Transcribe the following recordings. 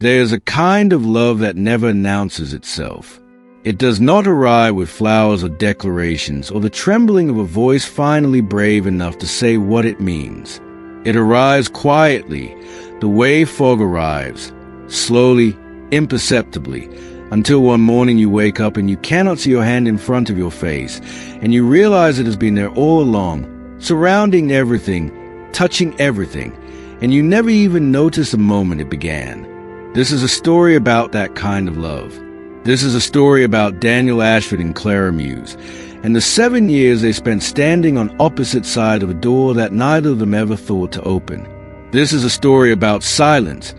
There is a kind of love that never announces itself. It does not arrive with flowers or declarations or the trembling of a voice finally brave enough to say what it means. It arrives quietly, the way fog arrives, slowly, imperceptibly, until one morning you wake up and you cannot see your hand in front of your face, and you realize it has been there all along, surrounding everything, touching everything, and you never even noticed the moment it began. This is a story about that kind of love. This is a story about Daniel Ashford and Clara Muse, and the 7 years they spent standing on opposite sides of a door that neither of them ever thought to open. This is a story about silence,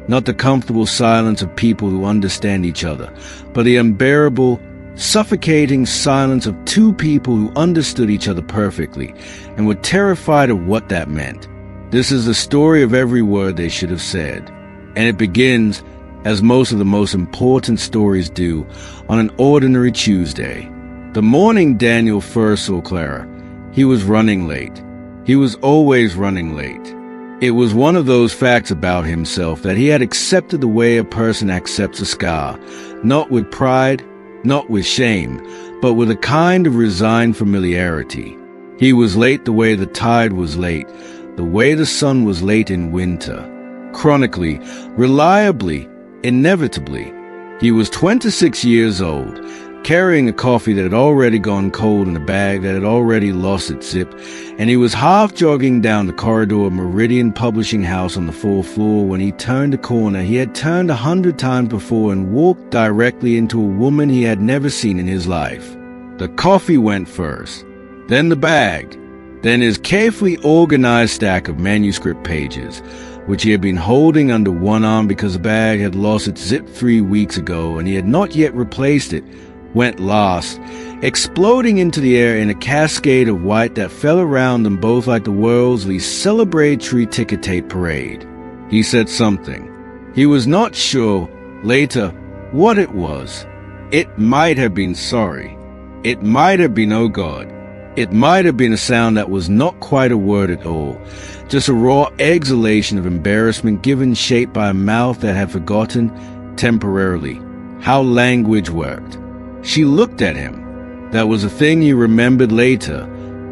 not the comfortable silence of people who understand each other, but the unbearable, suffocating silence of two people who understood each other perfectly and were terrified of what that meant. This is the story of every word they should have said, and it begins, as most of the most important stories do, on an ordinary Tuesday. The morning Daniel first saw Clara, he was running late. He was always running late. It was one of those facts about himself that he had accepted the way a person accepts a scar, not with pride, not with shame, but with a kind of resigned familiarity. He was late the way the tide was late, the way the sun was late in winter. Chronically, reliably, inevitably. He was 26 years old, carrying a coffee that had already gone cold in a bag that had already lost its zip, and he was half jogging down the corridor of Meridian Publishing House on the 4th floor when he turned a corner he had turned 100 times before and walked directly into a woman he had never seen in his life. The coffee went first, then the bag, then his carefully organized stack of manuscript pages, which he had been holding under one arm because the bag had lost its zip 3 weeks ago and he had not yet replaced it, went last, exploding into the air in a cascade of white that fell around them both like the world's least celebratory ticker tape parade. He said something. He was not sure, later, what it was. It might have been sorry. It might have been oh God. It might have been a sound that was not quite a word at all, just a raw exhalation of embarrassment given shape by a mouth that had forgotten, temporarily, how language worked. She looked at him. That was a thing he remembered later,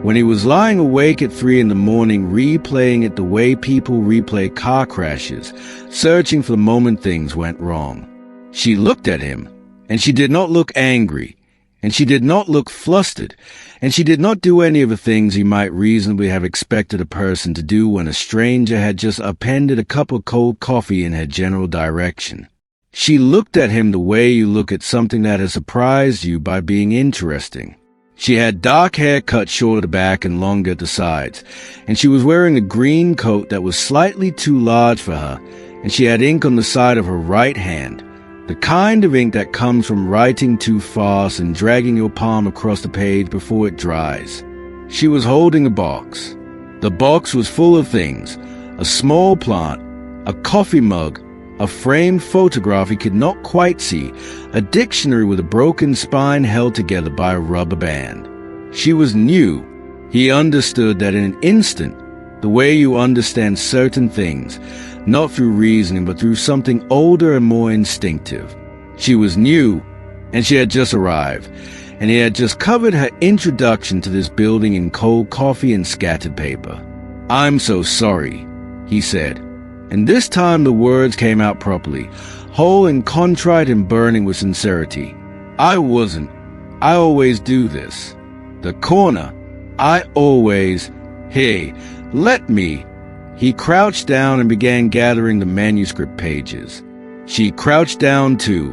when he was lying awake at 3 in the morning replaying it the way people replay car crashes, searching for the moment things went wrong. She looked at him, and she did not look angry, and she did not look flustered, and she did not do any of the things he might reasonably have expected a person to do when a stranger had just appended a cup of cold coffee in her general direction. She looked at him the way you look at something that has surprised you by being interesting. She had dark hair cut short at the back and longer at the sides, and she was wearing a green coat that was slightly too large for her, and she had ink on the side of her right hand, the kind of ink that comes from writing too fast and dragging your palm across the page before it dries. She was holding a box. The box was full of things: a small plant, a coffee mug, a framed photograph he could not quite see, a dictionary with a broken spine held together by a rubber band. She was new. He understood that in an instant, the way you understand certain things, not through reasoning but through something older and more instinctive. She was new, and she had just arrived, and he had just covered her introduction to this building in cold coffee and scattered paper. "I'm so sorry," he said. And this time the words came out properly, whole and contrite and burning with sincerity. "I wasn't. I always do this. The corner. I always. Hey, let me." He crouched down and began gathering the manuscript pages. She crouched down too,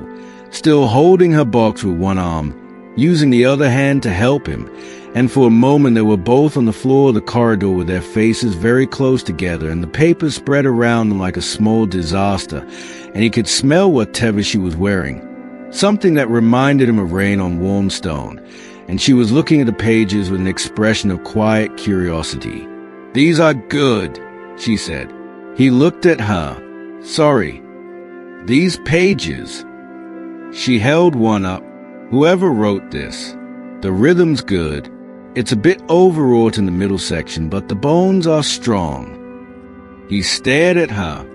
still holding her box with one arm, using the other hand to help him, and for a moment they were both on the floor of the corridor with their faces very close together and the paper spread around them like a small disaster, and he could smell whatever she was wearing, something that reminded him of rain on warm stone, and she was looking at the pages with an expression of quiet curiosity. "These are good," she said. He looked at her. "Sorry. These pages." She held one up. "Whoever wrote this. The rhythm's good. It's a bit overwrought in the middle section, but the bones are strong." He stared at her.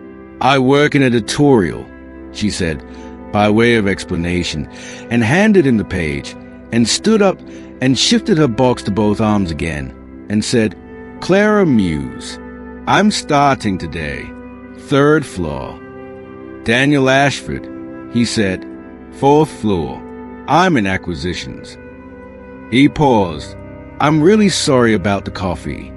"I work in editorial. she said, by way of explanation, and handed him the page, and stood up and shifted her box to both arms again, and said, "Clara Muse, I'm starting today. 3rd floor. Daniel Ashford," he said, "4th floor. I'm in acquisitions." He paused. "I'm really sorry about the coffee."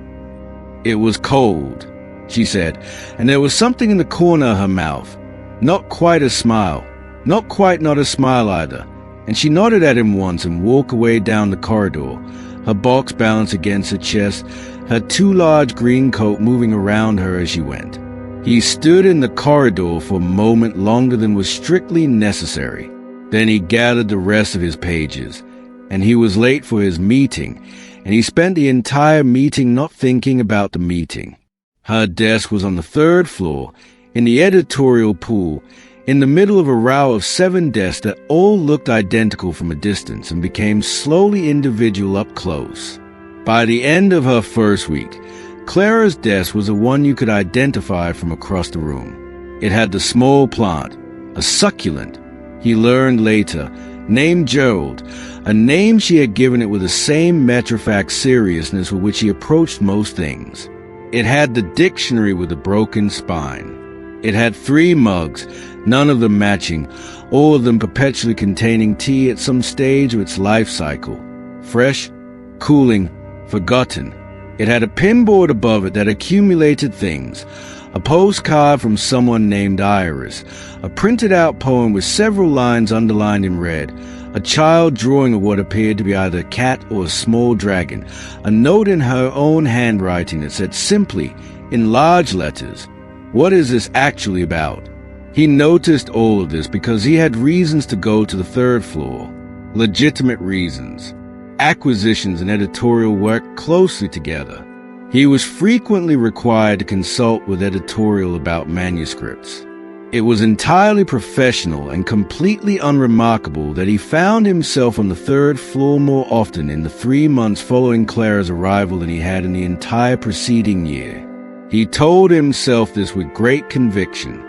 "It was cold," she said, and there was something in the corner of her mouth. Not quite a smile. Not quite not a smile either. And she nodded at him once and walked away down the corridor, her box balanced against her chest, her too large green coat moving around her as she went. He stood in the corridor for a moment longer than was strictly necessary. Then he gathered the rest of his pages, and he was late for his meeting, and he spent the entire meeting not thinking about the meeting. Her desk was on the 3rd floor, in the editorial pool, in the middle of a row of 7 desks that all looked identical from a distance and became slowly individual up close. By the end of her first week, Clara's desk was the one you could identify from across the room. It had the small plant, a succulent, he learned later, named Gerald, a name she had given it with the same matter-of-fact seriousness with which he approached most things. It had the dictionary with a broken spine. It had 3 mugs, none of them matching, all of them perpetually containing tea at some stage of its life cycle. Fresh, cooling, forgotten. It had a pinboard above it that accumulated things. A postcard from someone named Iris, a printed-out poem with several lines underlined in red, a child drawing of what appeared to be either a cat or a small dragon, a note in her own handwriting that said simply, in large letters, "What is this actually about?" He noticed all of this because he had reasons to go to the 3rd floor. Legitimate reasons. Acquisitions and editorial worked closely together. He was frequently required to consult with editorial about manuscripts. It was entirely professional and completely unremarkable that he found himself on the 3rd floor more often in the 3 months following Clara's arrival than he had in the entire preceding year. He told himself this with great conviction.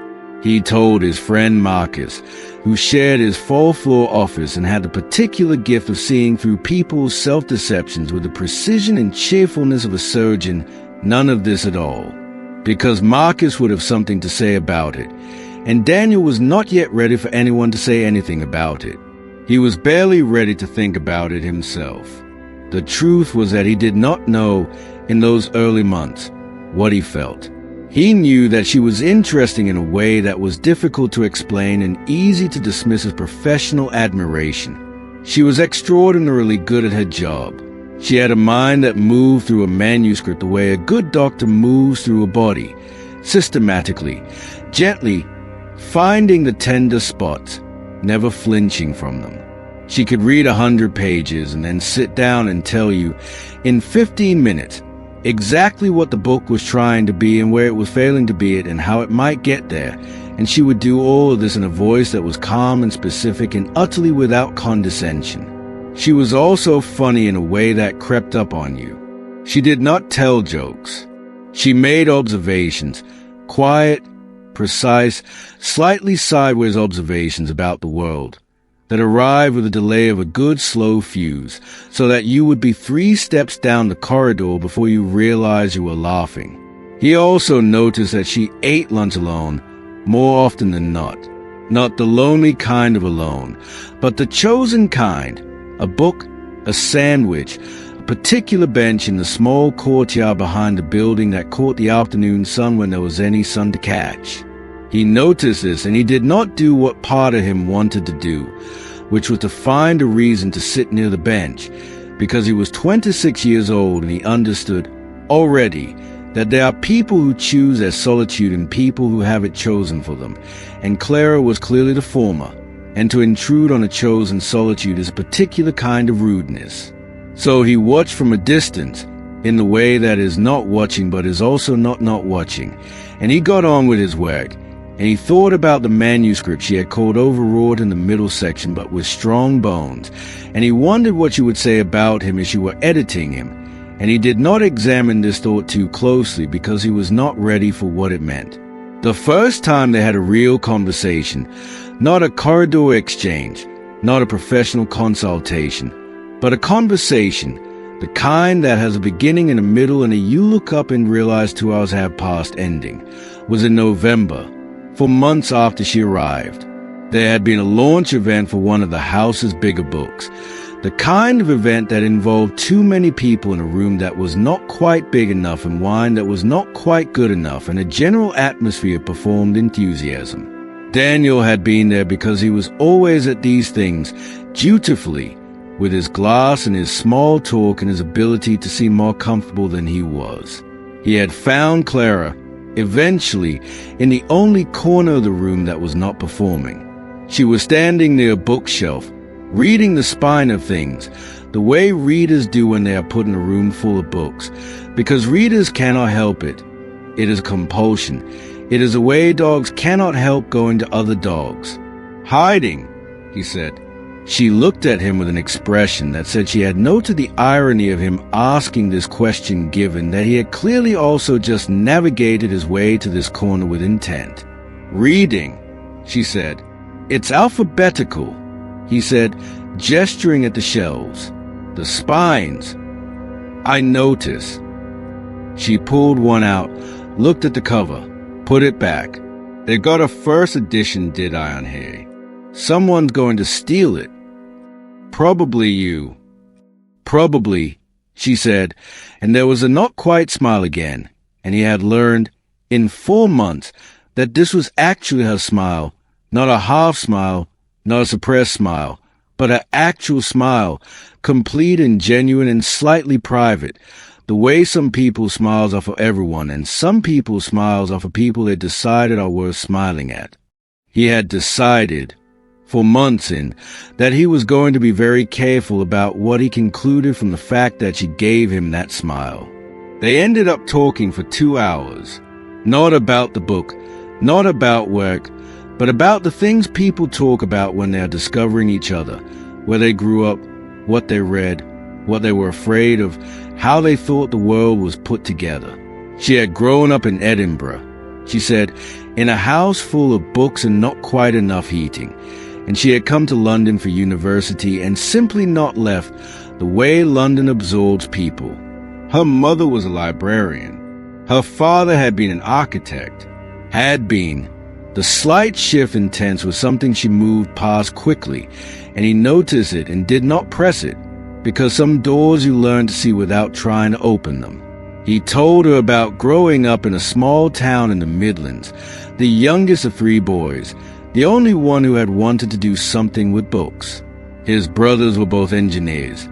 He told his friend Marcus, who shared his 4th floor office and had the particular gift of seeing through people's self-deceptions with the precision and cheerfulness of a surgeon, none of this at all. Because Marcus would have something to say about it, and Daniel was not yet ready for anyone to say anything about it. He was barely ready to think about it himself. The truth was that he did not know, in those early months, what he felt. He knew that she was interesting in a way that was difficult to explain and easy to dismiss as professional admiration. She was extraordinarily good at her job. She had a mind that moved through a manuscript the way a good doctor moves through a body, systematically, gently, finding the tender spots, never flinching from them. She could read 100 pages and then sit down and tell you, in 15 minutes, exactly what the book was trying to be and where it was failing to be it and how it might get there, and she would do all of this in a voice that was calm and specific and utterly without condescension. She was also funny in a way that crept up on you. She did not tell jokes. She made observations, quiet, precise, slightly sideways observations about the world, that arrived with a delay of a good slow fuse, so that you would be 3 steps down the corridor before you realized you were laughing. He also noticed that she ate lunch alone more often than not. Not the lonely kind of alone, but the chosen kind. A book, a sandwich, a particular bench in the small courtyard behind the building that caught the afternoon sun when there was any sun to catch. He noticed this, and he did not do what part of him wanted to do, which was to find a reason to sit near the bench, because he was 26 years old and he understood already that there are people who choose their solitude and people who have it chosen for them, and Clara was clearly the former, and to intrude on a chosen solitude is a particular kind of rudeness. So he watched from a distance, in the way that is not watching but is also not watching, and he got on with his work. And he thought about the manuscript she had called overwrought in the middle section but with strong bones, and he wondered what you would say about him as you were editing him, and he did not examine this thought too closely because he was not ready for what it meant. The first time they had a real conversation, not a corridor exchange, not a professional consultation, but a conversation, the kind that has a beginning and a middle and a you look up and realize 2 hours have passed ending, was in November, 4 months after she arrived. There had been a launch event for one of the house's bigger books, the kind of event that involved too many people in a room that was not quite big enough and wine that was not quite good enough and a general atmosphere of performed enthusiasm. Daniel had been there because he was always at these things, dutifully, with his glass and his small talk and his ability to seem more comfortable than he was. He had found Clara, eventually, in the only corner of the room that was not performing. She was standing near a bookshelf, reading the spine of things, the way readers do when they are put in a room full of books, because readers cannot help it. It is a compulsion. It is a way dogs cannot help going to other dogs. "Hiding," he said. She looked at him with an expression that said she had noted the irony of him asking this question given that he had clearly also just navigated his way to this corner with intent. "Reading," she said. "It's alphabetical," he said, gesturing at the shelves. "The spines. I notice." She pulled one out, looked at the cover, put it back. "They got a first edition did I on here. Someone's going to steal it. Probably you." "Probably," she said, and there was a not quite smile again, and he had learned, in 4 months, that this was actually her smile, not a half smile, not a suppressed smile, but an actual smile, complete and genuine and slightly private, the way some people's smiles are for everyone, and some people's smiles are for people they decided are worth smiling at. He had decided, 4 months in, that he was going to be very careful about what he concluded from the fact that she gave him that smile. They ended up talking for 2 hours, not about the book, not about work, but about the things people talk about when they are discovering each other, where they grew up, what they read, what they were afraid of, how they thought the world was put together. She had grown up in Edinburgh, she said, in a house full of books and not quite enough heating, and she had come to London for university and simply not left the way London absorbs people. Her mother was a librarian. Her father had been an architect. The slight shift in tense was something she moved past quickly, and he noticed it and did not press it, because some doors you learn to see without trying to open them. He told her about growing up in a small town in the Midlands, the youngest of 3 boys, the only one who had wanted to do something with books. His brothers were both engineers,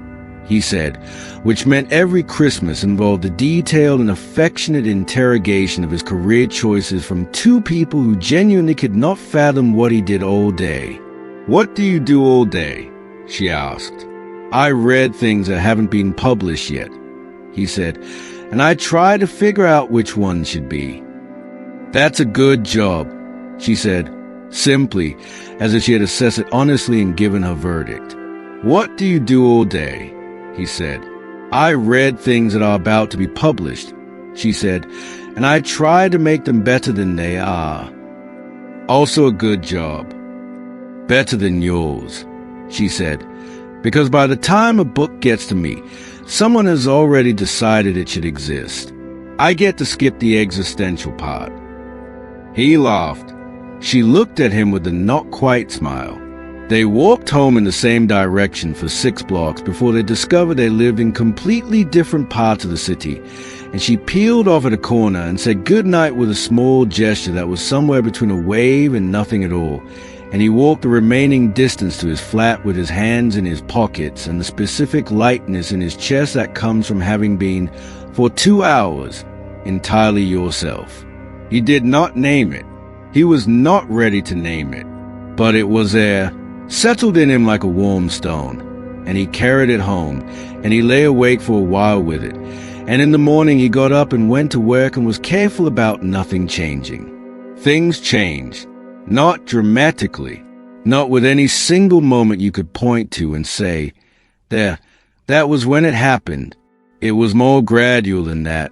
he said, which meant every Christmas involved a detailed and affectionate interrogation of his career choices from 2 people who genuinely could not fathom what he did all day. "What do you do all day?" she asked. "I read things that haven't been published yet," he said, "and I try to figure out which one should be." "That's a good job," she said, simply, as if she had assessed it honestly and given her verdict. "What do you do all day?" he said. "I read things that are about to be published," she said, "and I try to make them better than they are." "Also a good job." "Better than yours," she said, "because by the time a book gets to me, someone has already decided it should exist. I get to skip the existential part." He laughed. She looked at him with a not-quite smile. They walked home in the same direction for 6 blocks before they discovered they lived in completely different parts of the city, and she peeled off at a corner and said goodnight with a small gesture that was somewhere between a wave and nothing at all, and he walked the remaining distance to his flat with his hands in his pockets and the specific lightness in his chest that comes from having been, for 2 hours, entirely yourself. He did not name it. He was not ready to name it, but it was there, settled in him like a warm stone, and he carried it home, and he lay awake for a while with it, and in the morning he got up and went to work and was careful about nothing changing. Things changed, not dramatically, not with any single moment you could point to and say, "There, that was when it happened." It was more gradual than that,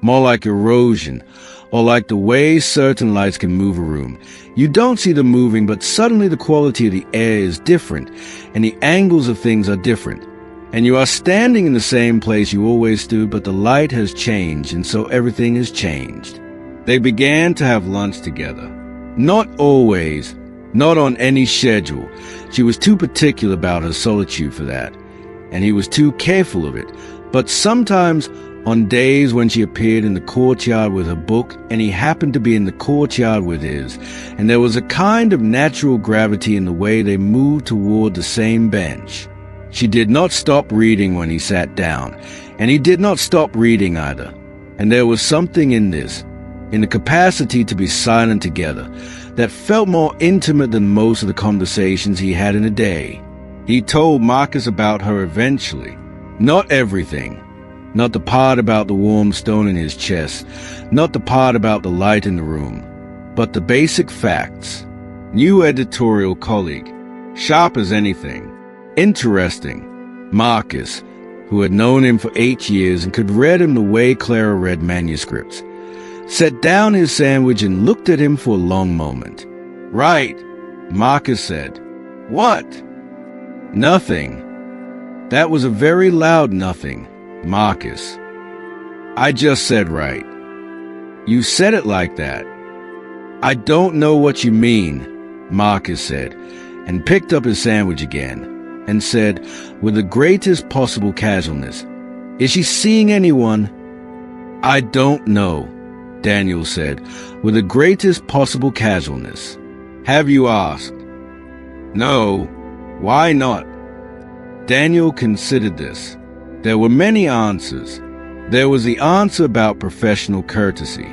more like erosion, or like the way certain lights can move a room. You don't see them moving, but suddenly the quality of the air is different, and the angles of things are different. And you are standing in the same place you always stood, but the light has changed, and so everything has changed. They began to have lunch together. Not always, not on any schedule. She was too particular about her solitude for that, and he was too careful of it. But sometimes, on days when she appeared in the courtyard with her book, and he happened to be in the courtyard with his, and there was a kind of natural gravity in the way they moved toward the same bench. She did not stop reading when he sat down, and he did not stop reading either. And there was something in this, in the capacity to be silent together, that felt more intimate than most of the conversations he had in a day. He told Marcus about her eventually. Not everything. Not the part about the warm stone in his chest, not the part about the light in the room, but the basic facts. New editorial colleague, sharp as anything. Interesting. Marcus, who had known him for 8 years and could read him the way Clara read manuscripts, set down his sandwich and looked at him for a long moment. Right, Marcus said. What? Nothing. That was a very loud nothing, Marcus. I just said right. You said it like that. I don't know what you mean, Marcus said, and picked up his sandwich again, and said, with the greatest possible casualness, Is she seeing anyone? I don't know, Daniel said, with the greatest possible casualness. Have you asked? No. Why not? Daniel considered this. There were many answers. There was the answer about professional courtesy.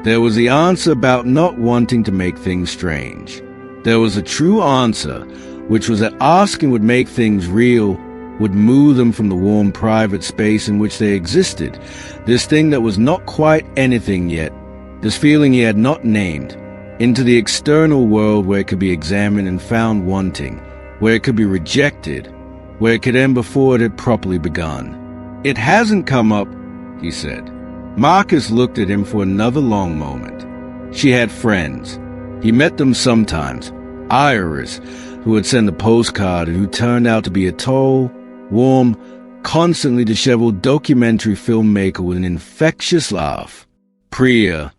There was the answer about not wanting to make things strange. There was a true answer, which was that asking would make things real, would move them from the warm private space in which they existed, this thing that was not quite anything yet, this feeling he had not named, into the external world where it could be examined and found wanting, where it could be rejected, where it could end before it had properly begun. It hasn't come up, he said. Marcus looked at him for another long moment. She had friends. He met them sometimes. Iris, who would send a postcard and who turned out to be a tall, warm, constantly disheveled documentary filmmaker with an infectious laugh. Priya,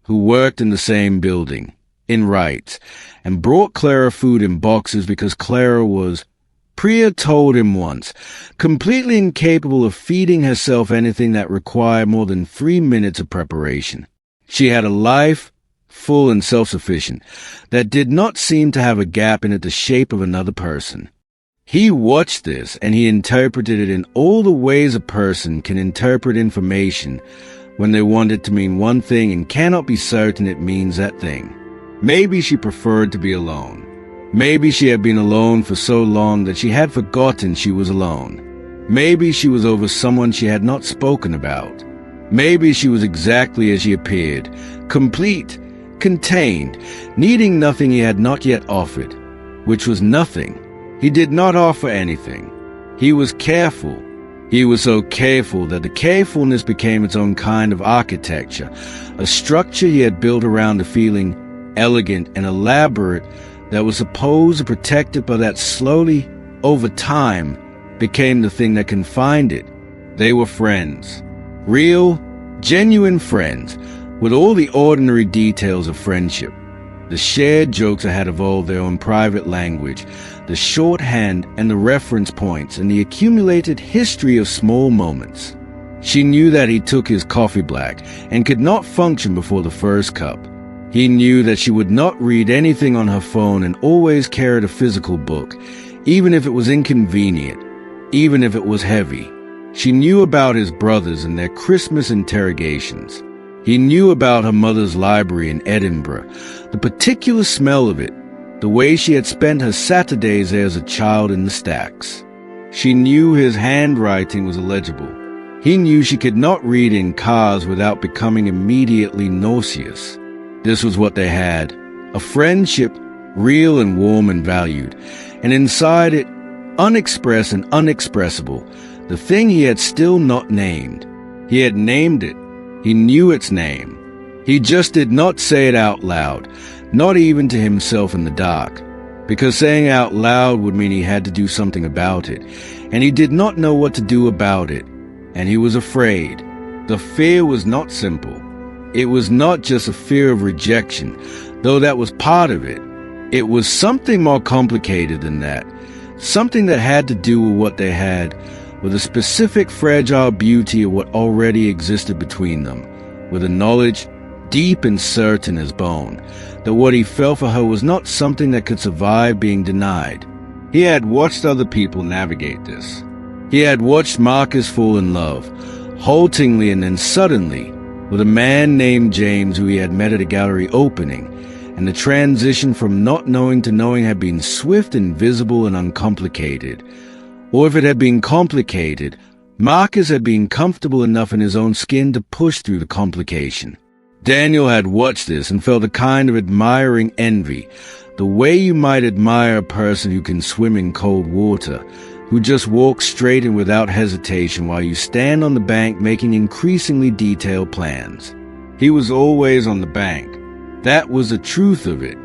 who worked in the same building, in rights, and brought Clara food in boxes because Clara was, Priya told him once, completely incapable of feeding herself anything that required more than 3 minutes of preparation. She had a life, full and self-sufficient, that did not seem to have a gap in it the shape of another person. He watched this, and he interpreted it in all the ways a person can interpret information when they want it to mean one thing and cannot be certain it means that thing. Maybe she preferred to be alone. Maybe she had been alone for so long that she had forgotten she was alone. Maybe she was over someone she had not spoken about. Maybe she was exactly as she appeared, complete, contained, needing nothing he had not yet offered, which was nothing. He did not offer anything. He was careful. He was so careful that the carefulness became its own kind of architecture, a structure he had built around the feeling elegant and elaborate that was supposed to protect it, but that slowly, over time, became the thing that confined it. They were friends. Real, genuine friends, with all the ordinary details of friendship. The shared jokes that had evolved their own private language, the shorthand and the reference points, and the accumulated history of small moments. She knew that he took his coffee black and could not function before the first cup. He knew that she would not read anything on her phone and always carried a physical book, even if it was inconvenient, even if it was heavy. She knew about his brothers and their Christmas interrogations. He knew about her mother's library in Edinburgh, the particular smell of it, the way she had spent her Saturdays there as a child in the stacks. She knew his handwriting was illegible. He knew she could not read in cars without becoming immediately nauseous. This was what they had, a friendship, real and warm and valued, and inside it, unexpressed and unexpressible, the thing he had still not named. He had named it, He knew its name. He just did not say it out loud, not even to himself in the dark, because saying it out loud would mean he had to do something about it, and he did not know what to do about it, and he was afraid. The fear was not simple. It was not just a fear of rejection, though that was part of it. It was something more complicated than that, something that had to do with what they had, with the specific fragile beauty of what already existed between them, with a knowledge deep and certain as bone, that what he felt for her was not something that could survive being denied. He had watched other people navigate this. He had watched Marcus fall in love, haltingly and then suddenly, with a man named James who he had met at a gallery opening, and the transition from not knowing to knowing had been swift and visible and uncomplicated. Or if it had been complicated, Marcus had been comfortable enough in his own skin to push through the complication. Daniel had watched this and felt a kind of admiring envy, the way you might admire a person who can swim in cold water, who just walks straight and without hesitation while you stand on the bank making increasingly detailed plans. He was always on the bank. That was the truth of it.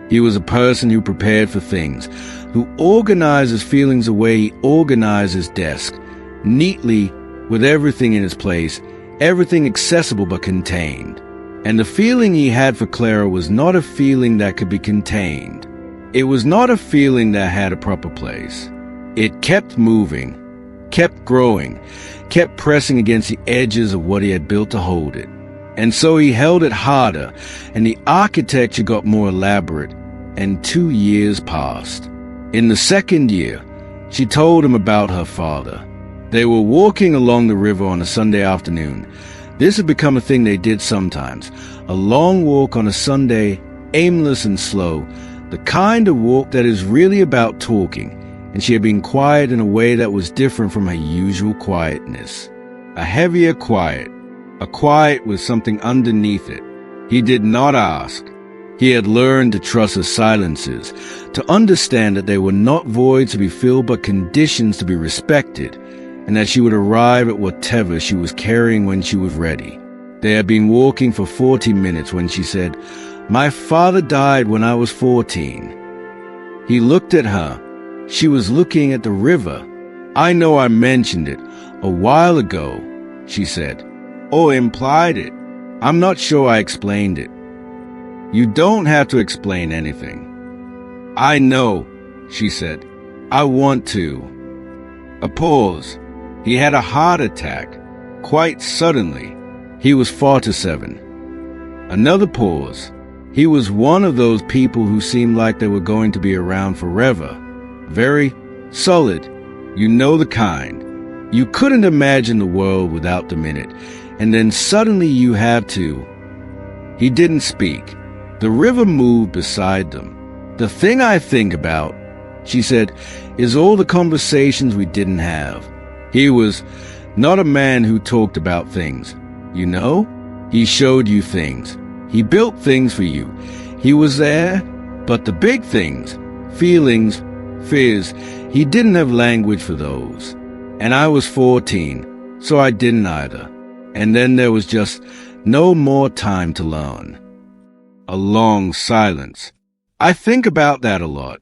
He was a person who prepared for things, who organized his feelings the way he organized his desk, neatly, with everything in its place, everything accessible but contained. And the feeling he had for Clara was not a feeling that could be contained. It was not a feeling that had a proper place. It kept moving, kept growing, kept pressing against the edges of what he had built to hold it. And so he held it harder, and the architecture got more elaborate, and 2 years passed. In the second year, she told him about her father. They were walking along the river on a Sunday afternoon. This had become a thing they did sometimes, a long walk on a Sunday, aimless and slow, the kind of walk that is really about talking, and she had been quiet in a way that was different from her usual quietness. A heavier quiet, a quiet with something underneath it. He did not ask. He had learned to trust her silences, to understand that they were not voids to be filled but conditions to be respected, and that she would arrive at whatever she was carrying when she was ready. They had been walking for 40 minutes when she said, "My father died when I was 14. He looked at her. She was looking at the river. "I know I mentioned it a while ago," she said, or implied it. "I'm not sure I explained it." "You don't have to explain anything." "I know," she said. "I want to." A pause. He had a heart attack, quite suddenly. He was 47. Another pause. He was one of those people who seemed like they were going to be around forever. Very solid. You know the kind. You couldn't imagine the world without the minute, and then suddenly you have to. He didn't speak. The river moved beside them. "The thing I think about," she said, "is all the conversations we didn't have." He was not a man who talked about things. You know? He showed you things. He built things for you. He was there, but the big things, feelings, fears, he didn't have language for those. And I was 14, so I didn't either. And then there was just no more time to learn. A long silence. "I think about that a lot,"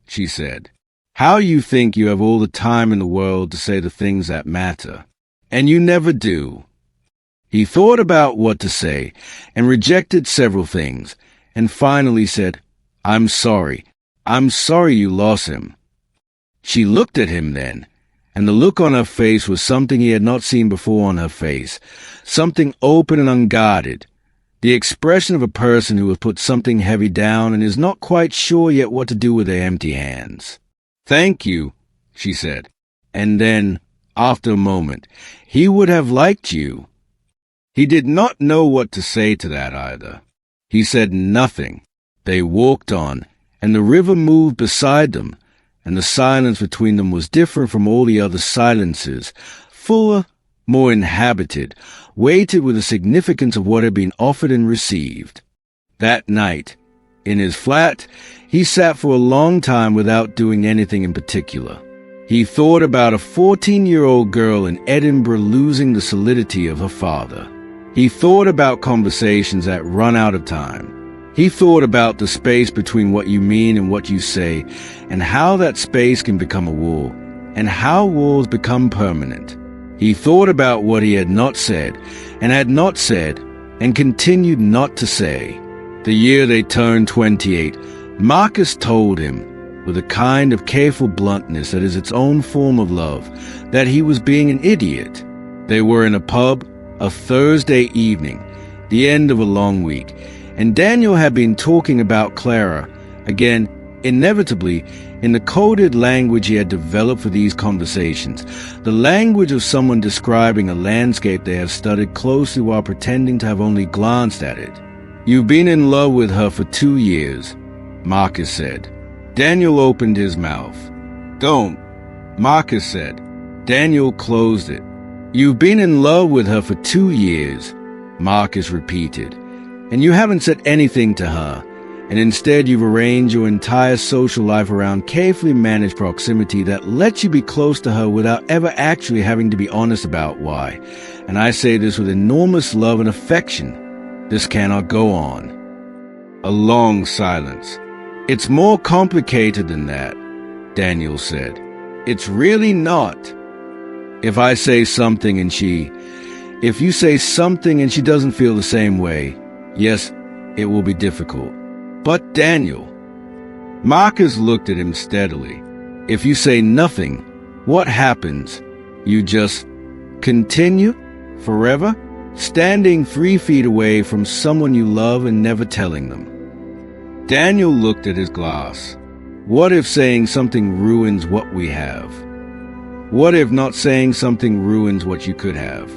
she said. "How you think you have all the time in the world to say the things that matter. And you never do." He thought about what to say and rejected several things, and finally said, "I'm sorry. I'm sorry you lost him." She looked at him then, and the look on her face was something he had not seen before on her face, something open and unguarded, the expression of a person who has put something heavy down and is not quite sure yet what to do with their empty hands. "Thank you," she said. And then, after a moment, "He would have liked you." He did not know what to say to that either. He said nothing. They walked on, and the river moved beside them, and the silence between them was different from all the other silences, fuller, more inhabited, weighted with the significance of what had been offered and received. That night, in his flat, he sat for a long time without doing anything in particular. He thought about a 14-year-old girl in Edinburgh losing the solidity of her father. He thought about conversations that run out of time. He thought about the space between what you mean and what you say, and how that space can become a wall, and how walls become permanent. He thought about what he had not said, and continued not to say. The year they turned 28, Marcus told him, with a kind of careful bluntness that is its own form of love, that he was being an idiot. They were in a pub, a Thursday evening, the end of a long week, and Daniel had been talking about Clara, again, inevitably, in the coded language he had developed for these conversations, the language of someone describing a landscape they have studied closely while pretending to have only glanced at it. "You've been in love with her for 2 years, Marcus said. Daniel opened his mouth. "Don't," Marcus said. Daniel closed it. "You've been in love with her for 2 years, Marcus repeated, and you haven't said anything to her, and instead you've arranged your entire social life around carefully managed proximity that lets you be close to her without ever actually having to be honest about why. And I say this with enormous love and affection. This cannot go on." A long silence. "It's more complicated than that," Daniel said. "It's really not. If you say something and she doesn't feel the same way, yes, it will be difficult. But Daniel," Marcus looked at him steadily, "if you say nothing, what happens? You just continue forever, standing 3 feet away from someone you love and never telling them." Daniel looked at his glass. What if saying something ruins what we have? What if not saying something ruins what you could have?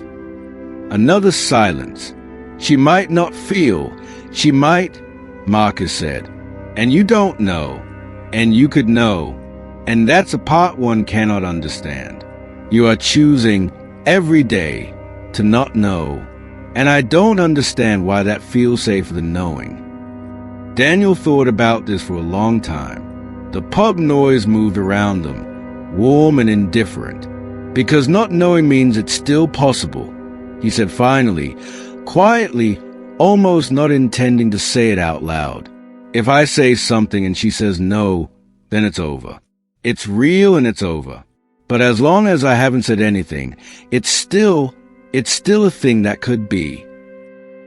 Another silence. "She might not feel. She might," Marcus said. "And you don't know. And you could know. And that's a part one cannot understand. You are choosing every day to not know. And I don't understand why that feels safer than knowing." Daniel thought about this for a long time. The pub noise moved around them, warm and indifferent. "Because not knowing means it's still possible," he said finally, quietly, almost not intending to say it out loud. "If I say something and she says no, then it's over. It's real and it's over. But as long as I haven't said anything, it's still a thing that could be."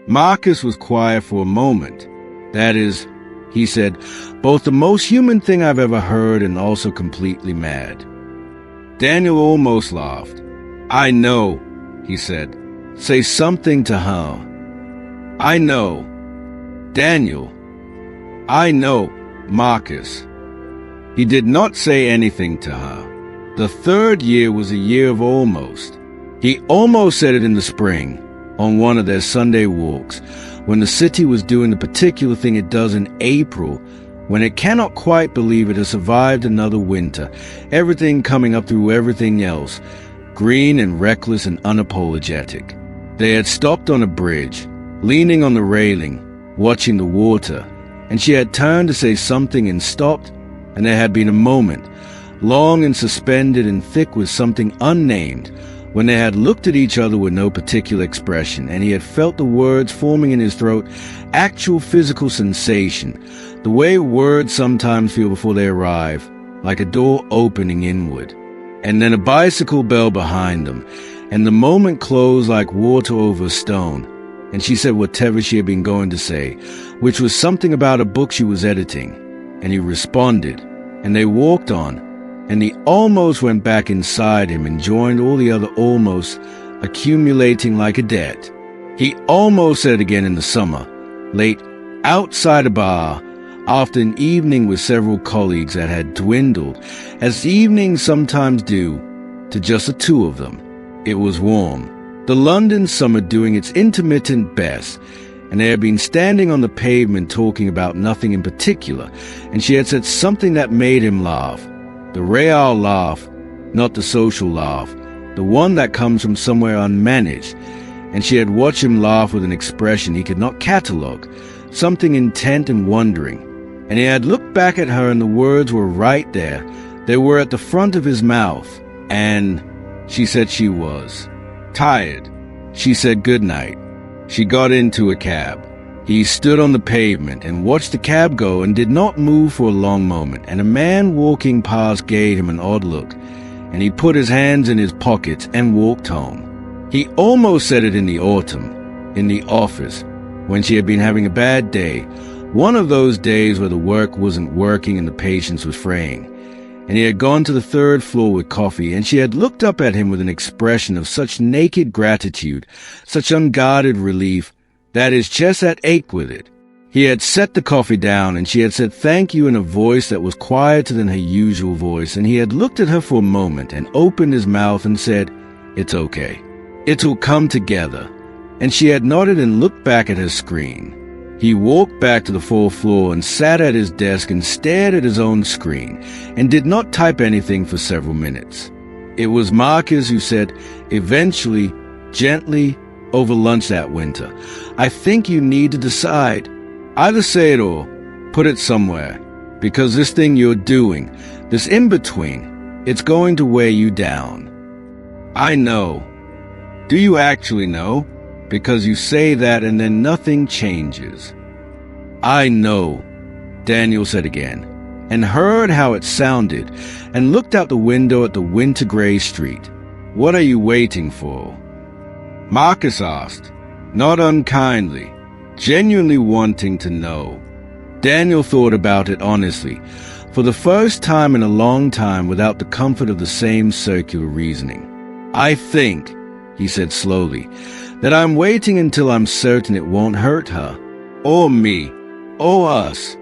Marcus was quiet for a moment. "That is," he said, "both the most human thing I've ever heard and also completely mad." Daniel almost laughed. "I know," he said. "Say something to her." "I know." "Daniel." "I know, Marcus." He did not say anything to her. The 3rd year was a year of almost. He almost said it in the spring, on one of their Sunday walks, when the city was doing the particular thing it does in April, when it cannot quite believe it has survived another winter, everything coming up through everything else, green and reckless and unapologetic. They had stopped on a bridge, leaning on the railing, watching the water, and she had turned to say something and stopped, and there had been a moment, long and suspended and thick with something unnamed, when they had looked at each other with no particular expression, and he had felt the words forming in his throat, actual physical sensation, the way words sometimes feel before they arrive, like a door opening inward. And then a bicycle bell behind them, and the moment closed like water over a stone, and she said whatever she had been going to say, which was something about a book she was editing, and he responded, and they walked on, and he almost went back inside him and joined all the other almost, accumulating like a debt. He almost said again in the summer, late, outside a bar, after an evening with several colleagues that had dwindled, as evenings sometimes do, to just the two of them. It was warm, the London summer doing its intermittent best, and they had been standing on the pavement talking about nothing in particular, and she had said something that made him laugh. The real laugh, not the social laugh, the one that comes from somewhere unmanaged, and she had watched him laugh with an expression he could not catalogue, something intent and wondering, and he had looked back at her and the words were right there. They were at the front of his mouth, and she said she was tired. She said good night. She got into a cab. He stood on the pavement and watched the cab go and did not move for a long moment, and a man walking past gave him an odd look, and he put his hands in his pockets and walked home. He almost said it in the autumn, in the office, when she had been having a bad day, one of those days where the work wasn't working and the patience was fraying. And he had gone to the third floor with coffee, and she had looked up at him with an expression of such naked gratitude, such unguarded relief, that his chest had ached with it. He had set the coffee down, and she had said thank you in a voice that was quieter than her usual voice, and he had looked at her for a moment and opened his mouth and said, "It's okay. It'll come together." And she had nodded and looked back at her screen. He walked back to the fourth floor and sat at his desk and stared at his own screen and did not type anything for several minutes. It was Marcus who said, eventually, gently, over lunch that winter, "I think you need to decide. Either say it or put it somewhere, because this thing you're doing, this in-between, it's going to weigh you down." "I know." "Do you actually know? Because you say that and then nothing changes." "I know," Daniel said again, and heard how it sounded, and looked out the window at the winter gray street. "What are you waiting for?" Marcus asked, not unkindly, genuinely wanting to know. Daniel thought about it honestly, for the first time in a long time without the comfort of the same circular reasoning. "I think," he said slowly, "that I'm waiting until I'm certain it won't hurt her, or me, or us."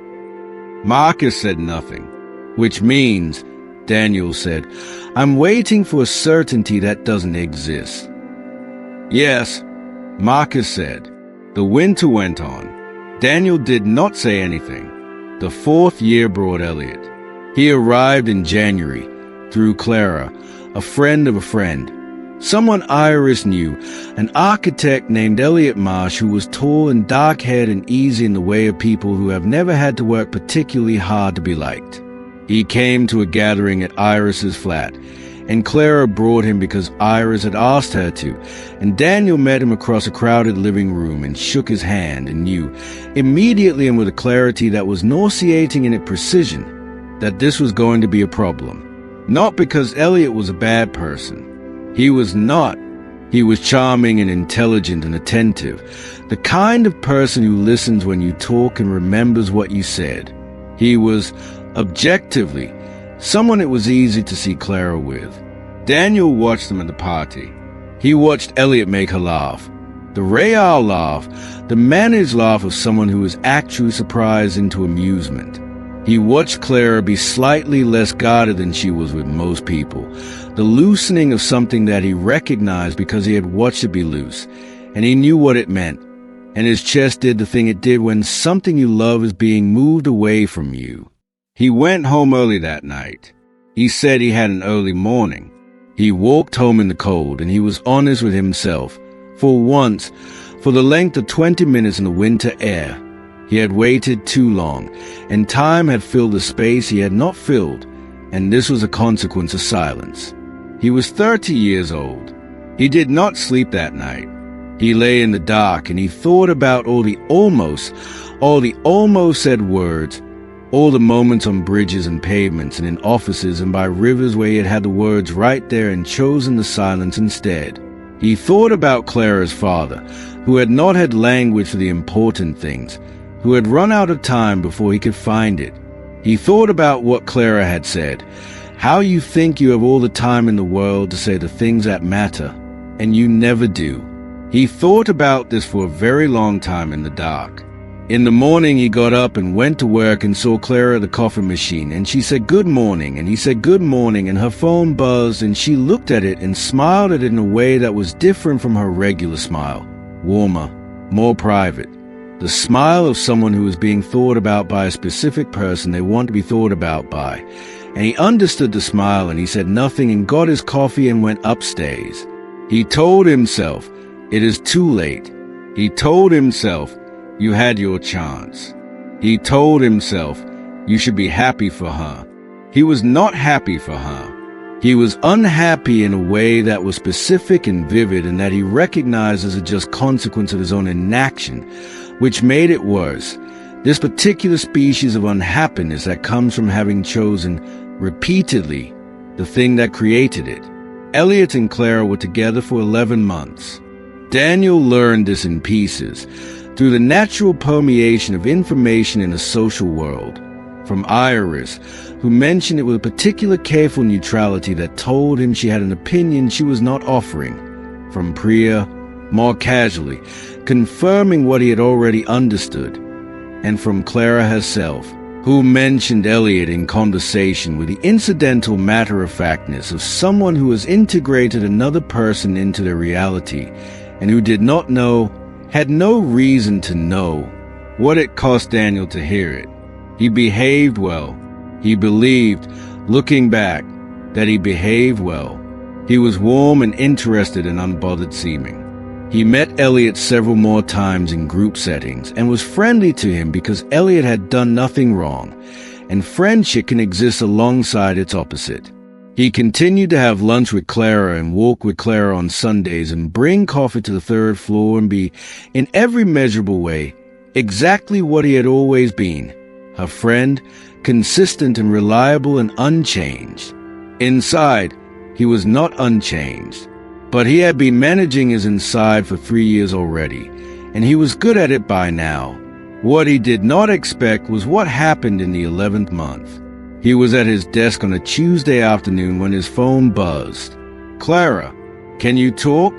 Marcus said nothing, which means, Daniel said, "I'm waiting for a certainty that doesn't exist." "Yes," Marcus said. The winter went on. Daniel did not say anything. The fourth year brought Elliot. He arrived in January, through Clara, a friend of a friend. Someone Iris knew, an architect named Elliot Marsh, who was tall and dark-haired and easy in the way of people who have never had to work particularly hard to be liked. He came to a gathering at Iris's flat, and Clara brought him because Iris had asked her to, and Daniel met him across a crowded living room and shook his hand and knew, immediately and with a clarity that was nauseating in its precision, that this was going to be a problem. Not because Elliot was a bad person. He was not. He was charming and intelligent and attentive, the kind of person who listens when you talk and remembers what you said. He was, objectively, someone it was easy to see Clara with. Daniel watched them at the party. He watched Elliot make her laugh. The real laugh, the managed laugh of someone who was actually surprised into amusement. He watched Clara be slightly less guarded than she was with most people, the loosening of something that he recognized because he had watched it be loose, and he knew what it meant, and his chest did the thing it did when something you love is being moved away from you. He went home early that night. He said he had an early morning. He walked home in the cold, and he was honest with himself. For once, for the length of 20 minutes in the winter air, he had waited too long, and time had filled the space he had not filled, and this was a consequence of silence. He was 30 years old. He did not sleep that night. He lay in the dark, and he thought about all the almost said words, all the moments on bridges and pavements and in offices and by rivers where he had had the words right there and chosen the silence instead. He thought about Clara's father, who had not had language for the important things, who had run out of time before he could find it. He thought about what Clara had said, how you think you have all the time in the world to say the things that matter, and you never do. He thought about this for a very long time in the dark. In the morning he got up and went to work and saw Clara at the coffee machine, and she said good morning, and he said good morning, and her phone buzzed, and she looked at it and smiled at it in a way that was different from her regular smile, warmer, more private. The smile of someone who is being thought about by a specific person they want to be thought about by. And he understood the smile, and he said nothing and got his coffee and went upstairs. He told himself, it is too late. He told himself, you had your chance. He told himself, you should be happy for her. He was not happy for her. He was unhappy in a way that was specific and vivid, and that he recognized as a just consequence of his own inaction, which made it worse. This particular species of unhappiness that comes from having chosen repeatedly the thing that created it. Elliot and Clara were together for 11 months. Daniel learned this in pieces, through the natural permeation of information in the social world. From Iris, who mentioned it with a particular careful neutrality that told him she had an opinion she was not offering. From Priya, more casually, confirming what he had already understood. And from Clara herself, who mentioned Elliot in conversation with the incidental matter-of-factness of someone who has integrated another person into their reality, and who did not know, had no reason to know, what it cost Daniel to hear it. He behaved well. He believed, looking back, that he behaved well. He was warm and interested and unbothered seeming. He met Elliot several more times in group settings and was friendly to him because Elliot had done nothing wrong, and friendship can exist alongside its opposite. He continued to have lunch with Clara and walk with Clara on Sundays and bring coffee to the third floor and be, in every measurable way, exactly what he had always been, her friend, consistent and reliable and unchanged. Inside, he was not unchanged, but he had been managing his inside for 3 years already, and he was good at it by now. What he did not expect was what happened in the 11th month. He was at his desk on a Tuesday afternoon when his phone buzzed. "Clara, can you talk?"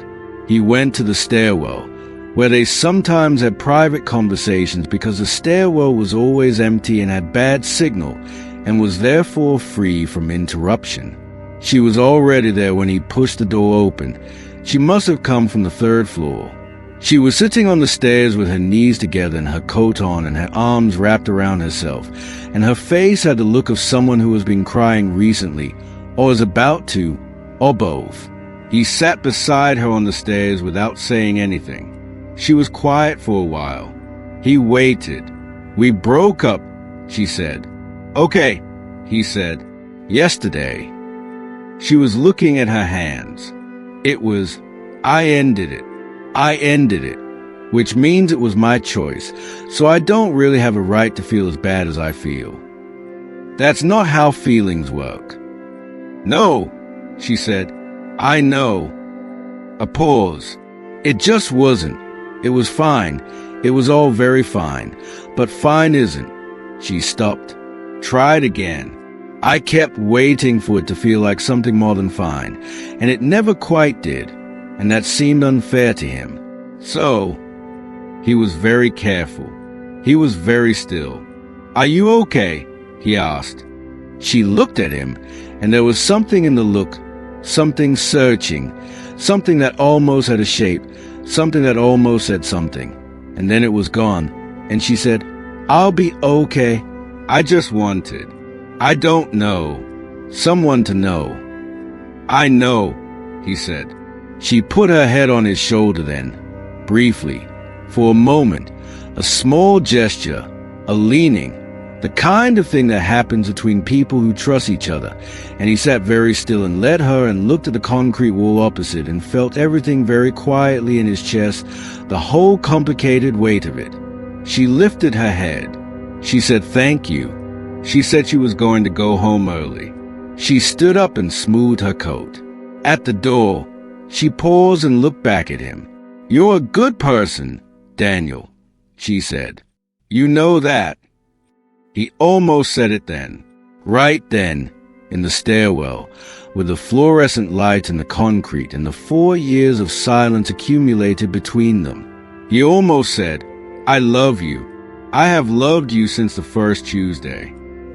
He went to the stairwell, where they sometimes had private conversations because the stairwell was always empty and had bad signal and was therefore free from interruption. She was already there when he pushed the door open. She must have come from the third floor. She was sitting on the stairs with her knees together and her coat on and her arms wrapped around herself, and her face had the look of someone who has been crying recently, or is about to, or both. He sat beside her on the stairs without saying anything. She was quiet for a while. He waited. "We broke up," she said. "Okay," he said. "Yesterday." She was looking at her hands. It was, I ended it, which means it was my choice, so I don't really have a right to feel as bad as I feel. That's not how feelings work. "No," she said. "I know." A pause. "It just wasn't. It was fine. It was all very fine. But fine isn't." She stopped. Tried again. I kept waiting for it to feel like something more than fine, and it never quite did, and that seemed unfair to him. So, he was very careful. He was very still. "Are you okay?" he asked. She looked at him, and there was something in the look, something searching, something that almost had a shape, something that almost said something. And then it was gone, and she said, "I'll be okay. I just wanted, I don't know, someone to know." "I know," he said. She put her head on his shoulder then, briefly, for a moment, a small gesture, a leaning, the kind of thing that happens between people who trust each other, and he sat very still and let her and looked at the concrete wall opposite and felt everything very quietly in his chest, the whole complicated weight of it. She lifted her head. She said, "Thank you." She said she was going to go home early. She stood up and smoothed her coat. At the door, she paused and looked back at him. "You're a good person, Daniel," she said. "You know that." He almost said it then, right then, in the stairwell, with the fluorescent light and the concrete and the 4 years of silence accumulated between them. He almost said, "I love you. I have loved you since the first Tuesday.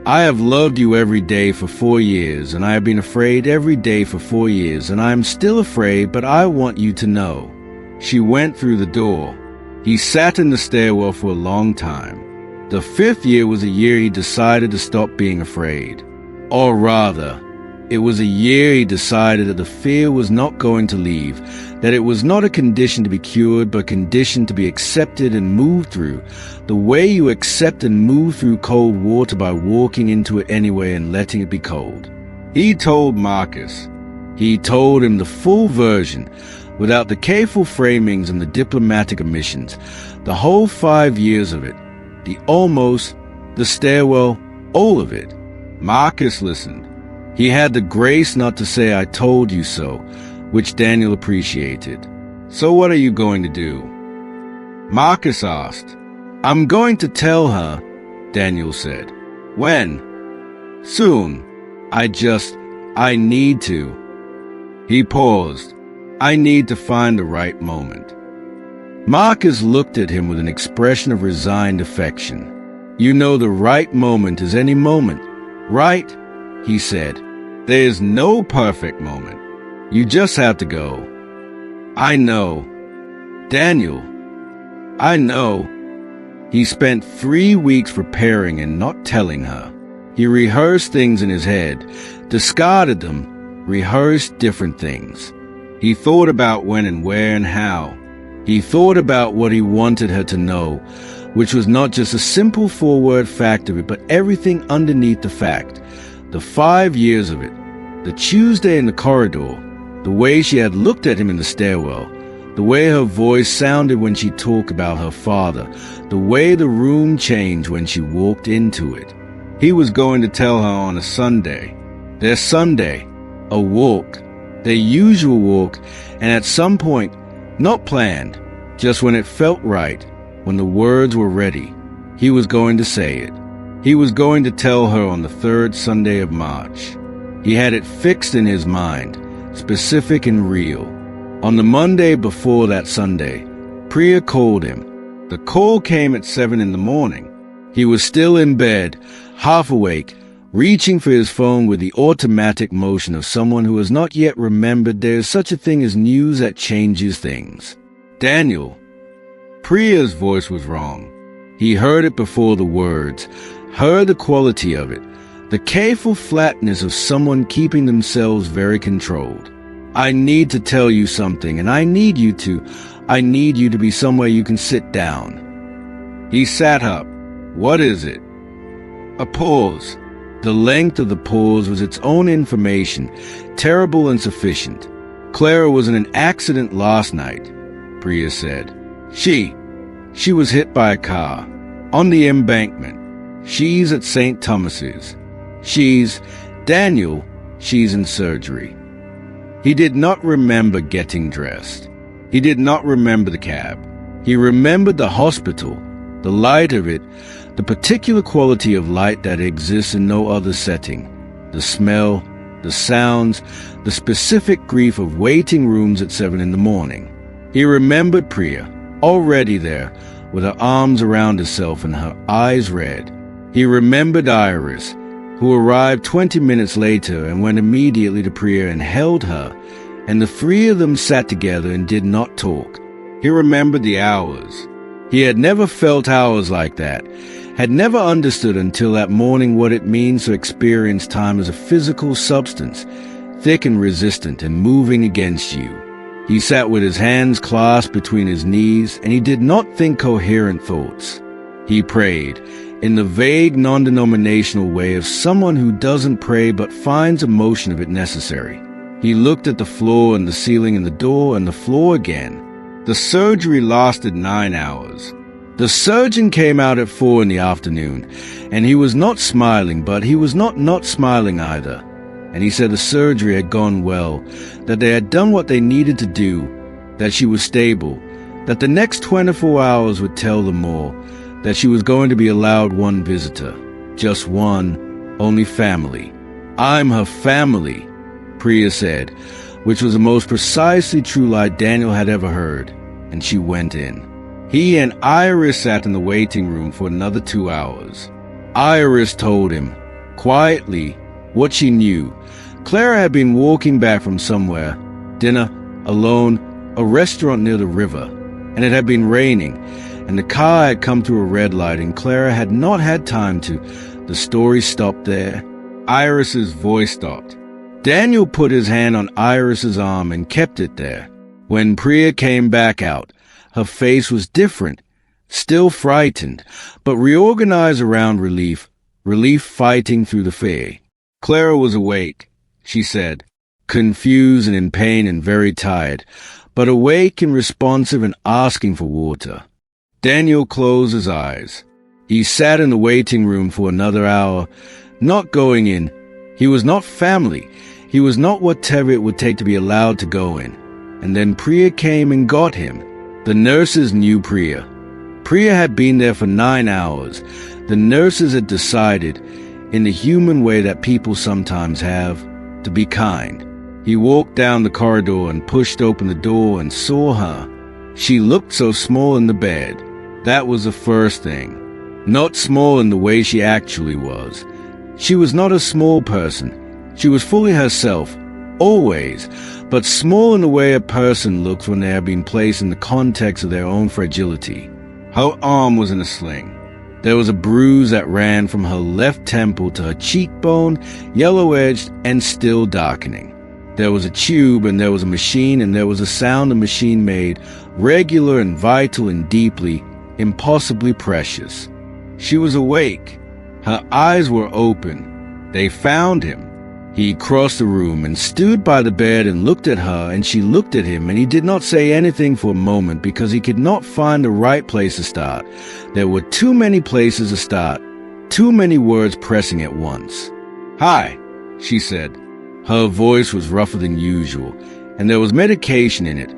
I have loved you every day for 4 years, and I have been afraid every day for 4 years, and I am still afraid, but I want you to know." She went through the door. He sat in the stairwell for a long time. The 5th year was a year he decided to stop being afraid. Or rather, it was a year he decided that the fear was not going to leave, that it was not a condition to be cured, but a condition to be accepted and moved through, the way you accept and move through cold water by walking into it anyway and letting it be cold. He told Marcus. He told him the full version, without the careful framings and the diplomatic omissions, the whole 5 years of it, the almost, the stairwell, all of it. Marcus listened. He had the grace not to say, "I told you so," which Daniel appreciated. "So what are you going to do?" Marcus asked. "I'm going to tell her," Daniel said. "When?" "Soon. I need to." He paused. "I need to find the right moment." Marcus looked at him with an expression of resigned affection. "You know the right moment is any moment, right?" he said. "There's no perfect moment. You just have to go." "I know." "Daniel, I know." He spent 3 weeks preparing and not telling her. He rehearsed things in his head, discarded them, rehearsed different things. He thought about when and where and how. He thought about what he wanted her to know, which was not just a simple 4-word fact of it, but everything underneath the fact. The 5 years of it, the Tuesday in the corridor, the way she had looked at him in the stairwell, the way her voice sounded when she talked about her father, the way the room changed when she walked into it. He was going to tell her on a Sunday. Their Sunday, a walk, their usual walk, and at some point, not planned, just when it felt right, when the words were ready, he was going to say it. He was going to tell her on the 3rd Sunday of March. He had it fixed in his mind, specific and real. On the Monday before that Sunday, Priya called him. The call came at 7 in the morning. He was still in bed, half awake, reaching for his phone with the automatic motion of someone who has not yet remembered there is such a thing as news that changes things. "Daniel." Priya's voice was wrong. He heard it before the words, heard the quality of it, the careful flatness of someone keeping themselves very controlled. "I need to tell you something, and I need you to be somewhere you can sit down." He sat up. "What is it?" A pause. The length of the pause was its own information, terrible and sufficient. "Clara was in an accident last night," Priya said. She was hit by a car. On the embankment. She's at St. Thomas's. Daniel, she's in surgery." He did not remember getting dressed. He did not remember the cab. He remembered the hospital, the light of it, the particular quality of light that exists in no other setting, the smell, the sounds, the specific grief of waiting rooms at 7 in the morning. He remembered Priya, already there, with her arms around herself and her eyes red. He remembered Iris, who arrived 20 minutes later and went immediately to Priya and held her, and the 3 of them sat together and did not talk. He remembered the hours. He had never felt hours like that, had never understood until that morning what it means to experience time as a physical substance, thick and resistant and moving against you. He sat with his hands clasped between his knees, and he did not think coherent thoughts. He prayed, in the vague, non-denominational way of someone who doesn't pray but finds a motion of it necessary. He looked at the floor and the ceiling and the door and the floor again. The surgery lasted 9 hours. The surgeon came out at 4 in the afternoon, and he was not smiling, but he was not smiling either. And he said the surgery had gone well, that they had done what they needed to do, that she was stable, that the next 24 hours would tell them more, that she was going to be allowed one visitor, just one, only family. "I'm her family," Priya said, which was the most precisely true lie Daniel had ever heard, and she went in. He and Iris sat in the waiting room for another 2 hours. Iris told him, quietly, what she knew. Clara had been walking back from somewhere, dinner, alone, a restaurant near the river, and it had been raining, and the car had come through a red light, and Clara had not had time to. The story stopped there. Iris's voice stopped. Daniel put his hand on Iris's arm and kept it there. When Priya came back out, her face was different, still frightened, but reorganized around relief fighting through the fear. Clara was awake. she said, confused and in pain and very tired, but awake and responsive and asking for water. Daniel closed his eyes. He sat in the waiting room for another hour, not going in. He was not family. He was not whatever it would take to be allowed to go in. And then Priya came and got him. The nurses knew Priya. Priya had been there for 9 hours. The nurses had decided, in the human way that people sometimes have, to be kind. He walked down the corridor and pushed open the door and saw her. She looked so small in the bed. That was the first thing. Not small in the way she actually was. She was not a small person. She was fully herself, always, but small in the way a person looks when they have been placed in the context of their own fragility. Her arm was in a sling. There was a bruise that ran from her left temple to her cheekbone, yellow-edged and still darkening. There was a tube and there was a machine and there was a sound the machine made, regular and vital and deeply, impossibly precious. She was awake. Her eyes were open. They found him. He crossed the room and stood by the bed and looked at her, and she looked at him, and he did not say anything for a moment because he could not find the right place to start. There were too many places to start, too many words pressing at once. "Hi," she said. Her voice was rougher than usual, and there was medication in it,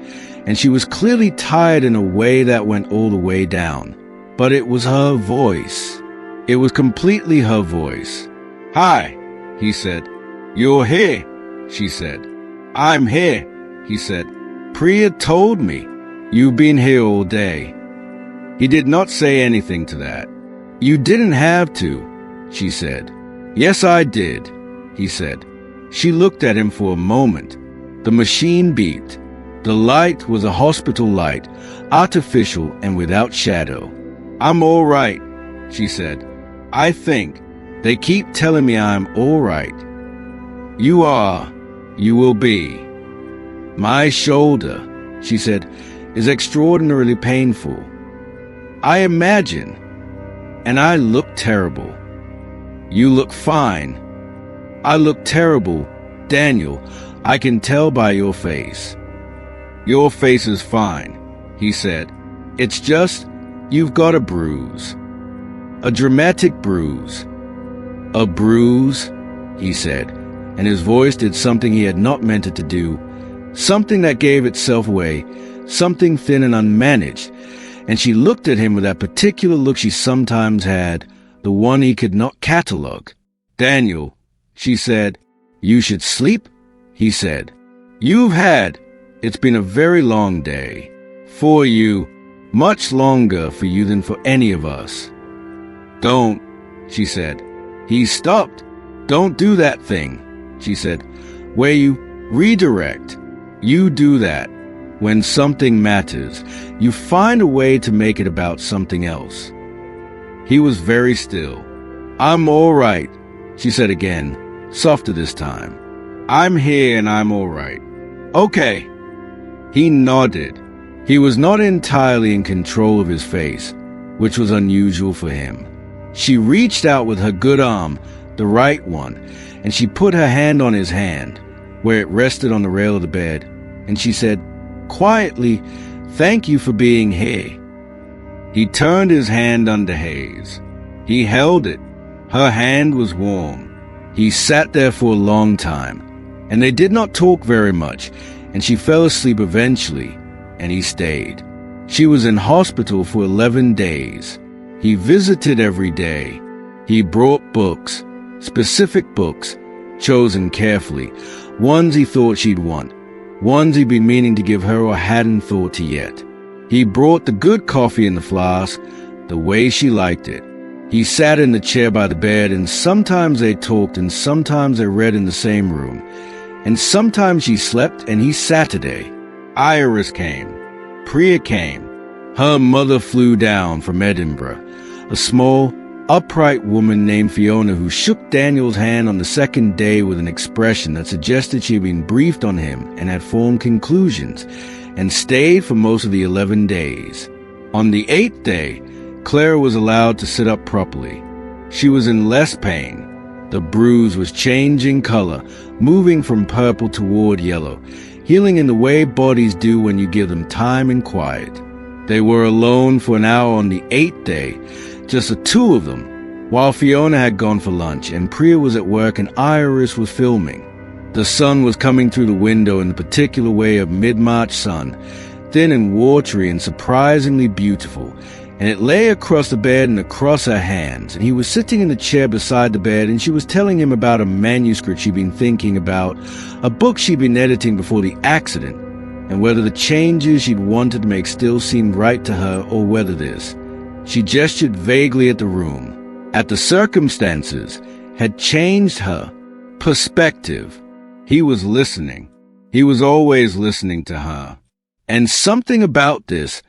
and she was clearly tired in a way that went all the way down. But it was her voice. It was completely her voice. "Hi," he said. "You're here," she said. "I'm here," he said. "Priya told me. You've been here all day." He did not say anything to that. "You didn't have to," she said. "Yes, I did," he said. She looked at him for a moment. The machine beeped. The light was a hospital light, artificial and without shadow. "I'm all right," she said. "I think. They keep telling me I'm all right." "You are. You will be." "My shoulder," she said, "is extraordinarily painful. I imagine. And I look terrible." "You look fine." "I look terrible. Daniel, I can tell by your face." "Your face is fine," he said. "It's just, you've got a bruise. A dramatic bruise." "A bruise," he said, and his voice did something he had not meant it to do, something that gave itself away, something thin and unmanaged, and she looked at him with that particular look she sometimes had, the one he could not catalogue. "Daniel," she said. "You should sleep," he said. It's been a very long day. For you, much longer for you than for any of us." "Don't," she said. He stopped. "Don't do that thing," she said, "where you redirect. You do that. When something matters, you find a way to make it about something else." He was very still. "I'm all right," she said again, softer this time. "I'm here and I'm all right." "Okay." He nodded. He was not entirely in control of his face, which was unusual for him. She reached out with her good arm, the right one, and she put her hand on his hand, where it rested on the rail of the bed, and she said, quietly, "Thank you for being here." He turned his hand under hers. He held it. Her hand was warm. He sat there for a long time, and they did not talk very much, and she fell asleep eventually, and he stayed. She was in hospital for 11 days. He visited every day. He brought books, specific books, chosen carefully, ones he thought she'd want, ones he'd been meaning to give her or hadn't thought to yet. He brought the good coffee in the flask, the way she liked it. He sat in the chair by the bed, and sometimes they talked, and sometimes they read in the same room, and sometimes she slept and he Saturday. Iris came. Priya came. Her mother flew down from Edinburgh, a small, upright woman named Fiona who shook Daniel's hand on the second day with an expression that suggested she had been briefed on him and had formed conclusions, and stayed for most of the 11 days. On the 8th day, Clara was allowed to sit up properly. She was in less pain. The bruise was changing color, moving from purple toward yellow, healing in the way bodies do when you give them time and quiet. They were alone for an hour on the 8th day, just the two of them, while Fiona had gone for lunch and Priya was at work and Iris was filming. The sun was coming through the window in the particular way of mid-March sun, thin and watery and surprisingly beautiful, and it lay across the bed and across her hands, and he was sitting in the chair beside the bed, and she was telling him about a manuscript she'd been thinking about, a book she'd been editing before the accident, and whether the changes she'd wanted to make still seemed right to her or whether this. She gestured vaguely at the room, at the circumstances, had changed her perspective. He was listening. He was always listening to her. And something about this,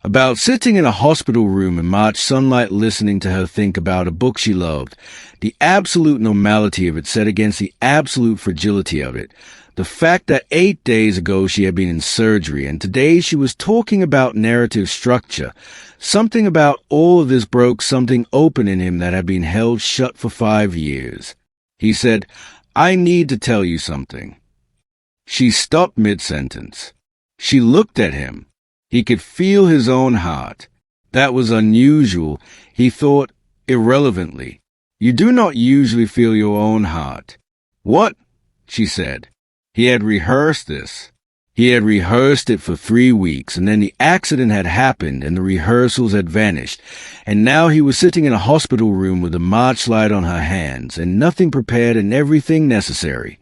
about sitting in a hospital room in March sunlight listening to her think about a book she loved, the absolute normality of it set against the absolute fragility of it, the fact that 8 days ago she had been in surgery and today she was talking about narrative structure, something about all of this broke something open in him that had been held shut for 5 years. He said, "I need to tell you something." She stopped mid-sentence. She looked at him. He could feel his own heart. That was unusual, he thought, irrelevantly. You do not usually feel your own heart. "What?" she said. He had rehearsed this. He had rehearsed it for 3 weeks, and then the accident had happened, and the rehearsals had vanished, and now he was sitting in a hospital room with a March light on her hands, and nothing prepared and everything necessary.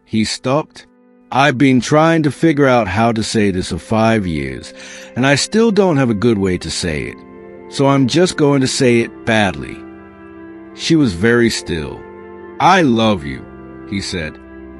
He stopped. "I've been trying to figure out how to say this for 5 years, and I still don't have a good way to say it, so I'm just going to say it badly." She was very still. "I love you," he said.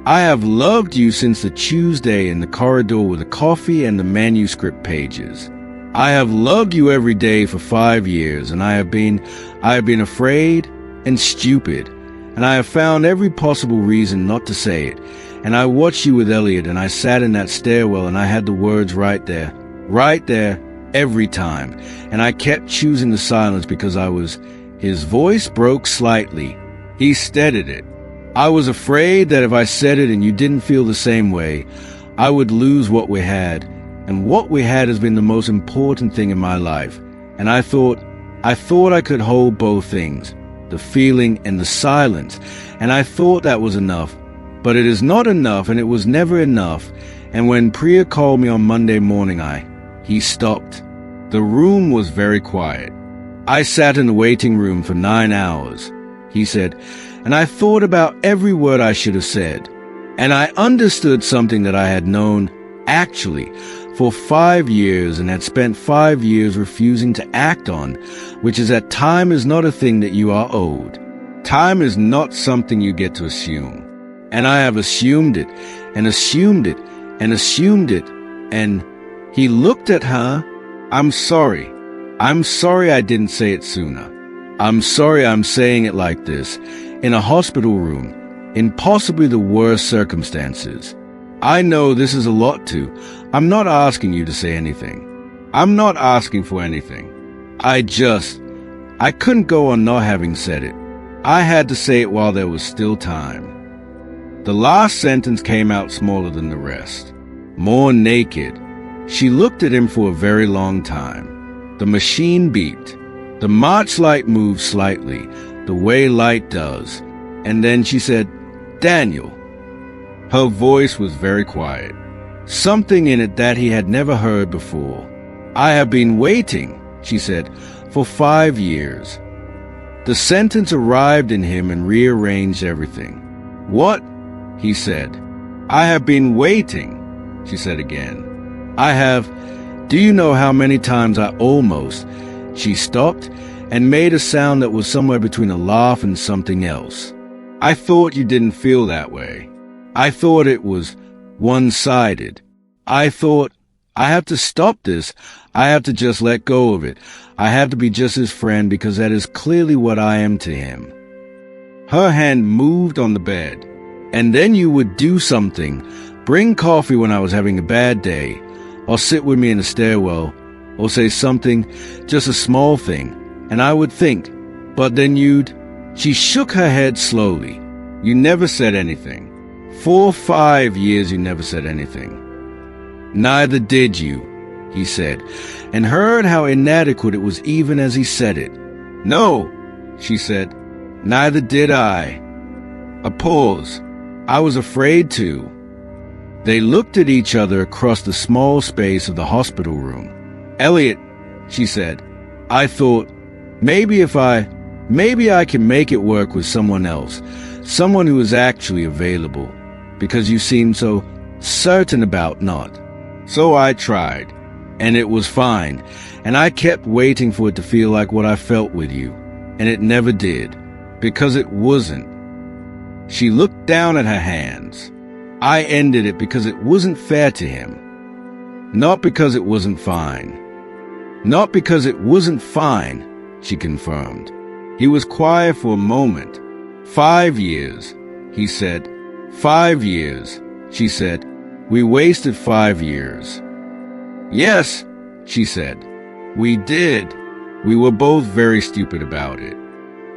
"I have loved you since the Tuesday in the corridor with the coffee and the manuscript pages. I have loved you every day for 5 years, and I have been afraid and stupid, and I have found every possible reason not to say it. And I watched you with Elliot, and I sat in that stairwell, and I had the words right there, every time, and I kept choosing the silence because I was..." His voice broke slightly. He steadied it. "I was afraid that if I said it and you didn't feel the same way, I would lose what we had, and what we had has been the most important thing in my life, and I thought I could hold both things, the feeling and the silence, and I thought that was enough. But it is not enough, and it was never enough, and when Priya called me on Monday morning, He stopped. The room was very quiet. "I sat in the waiting room for 9 hours, he said, "and I thought about every word I should have said, and I understood something that I had known, actually, for 5 years and had spent 5 years refusing to act on, which is that time is not a thing that you are owed. Time is not something you get to assume. And I have assumed it, and assumed it, and assumed it, and..." He looked at her. I'm sorry I didn't say it sooner. I'm sorry I'm saying it like this, in a hospital room, in possibly the worst circumstances. I know this is a lot too. I'm not asking you to say anything. I'm not asking for anything. I couldn't go on not having said it. I had to say it while there was still time. The last sentence came out smaller than the rest, more naked. She looked at him for a very long time. The machine beeped. The March light moved slightly, the way light does, and then she said, "Daniel." Her voice was very quiet, something in it that he had never heard before. "I have been waiting," she said, "for 5 years." The sentence arrived in him and rearranged everything. "What?" he said. "I have been waiting," she said again. Do you know how many times I almost..." She stopped and made a sound that was somewhere between a laugh and something else. "I thought you didn't feel that way. I thought it was one-sided. I thought, I have to stop this. I have to just let go of it. I have to be just his friend because that is clearly what I am to him." Her hand moved on the bed. "And then you would do something, bring coffee when I was having a bad day, or sit with me in the stairwell, or say something, just a small thing, and I would think, but then you'd..." She shook her head slowly. You never said anything. 4 or 5 years you never said anything. Neither did you, he said, and heard how inadequate it was even as he said it. No, she said, neither did I. A pause. I was afraid to. They looked at each other across the small space of the hospital room. Elliot, she said, I thought, maybe I can make it work with someone else, someone who is actually available, because you seem so certain about not. So I tried, and it was fine, and I kept waiting for it to feel like what I felt with you, and it never did, because it wasn't. She looked down at her hands. I ended it because it wasn't fair to him. Not because it wasn't fine. Not because it wasn't fine, she confirmed. He was quiet for a moment. 5 years, he said. 5 years, she said. We wasted 5 years. Yes, she said. We did. We were both very stupid about it.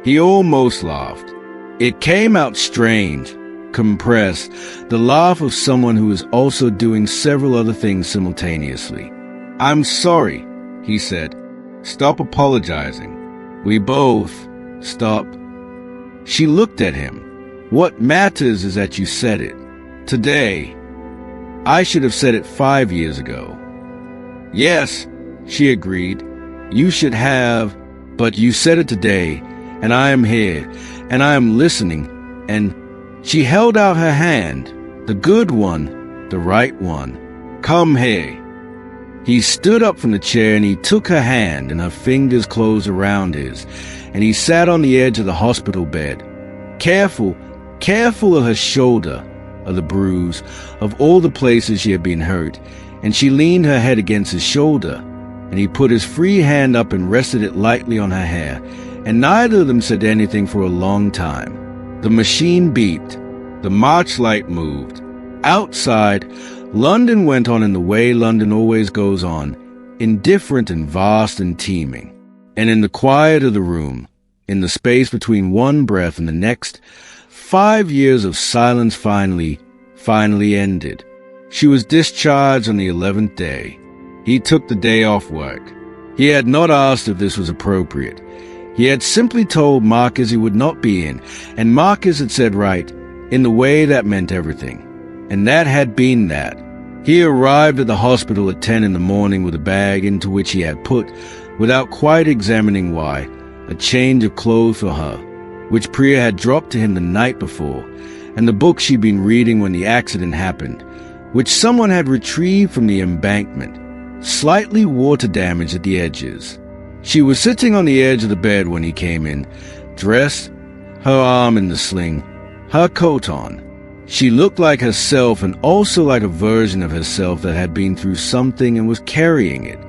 He almost laughed. It came out strange, compressed, the laugh of someone who is also doing several other things simultaneously. I'm sorry, he said. Stop apologizing. We both stop. She looked at him. What matters is that you said it. Today. I should have said it 5 years ago. Yes, she agreed. You should have, but you said it today, and I am here, and I am listening, and she held out her hand, the good one, the right one. Come here. He stood up from the chair and he took her hand and her fingers closed around his, and he sat on the edge of the hospital bed, careful of her shoulder, of the bruise, of all the places she had been hurt, and she leaned her head against his shoulder, and he put his free hand up and rested it lightly on her hair, and neither of them said anything for a long time. The machine beeped. The march light moved. Outside, London went on in the way London always goes on, indifferent and vast and teeming. And in the quiet of the room, in the space between one breath and the next, 5 years of silence finally ended. She was discharged on the 11th day. He took the day off work. He had not asked if this was appropriate. He had simply told Marcus he would not be in, and Marcus had said right, in the way that meant everything. And that had been that. He arrived at the hospital at 10 in the morning with a bag into which he had put, without quite examining why, a change of clothes for her, which Priya had dropped to him the night before, and the book she'd been reading when the accident happened, which someone had retrieved from the embankment, slightly water-damaged at the edges. She was sitting on the edge of the bed when he came in, dressed, her arm in the sling, her coat on. She looked like herself and also like a version of herself that had been through something and was carrying it.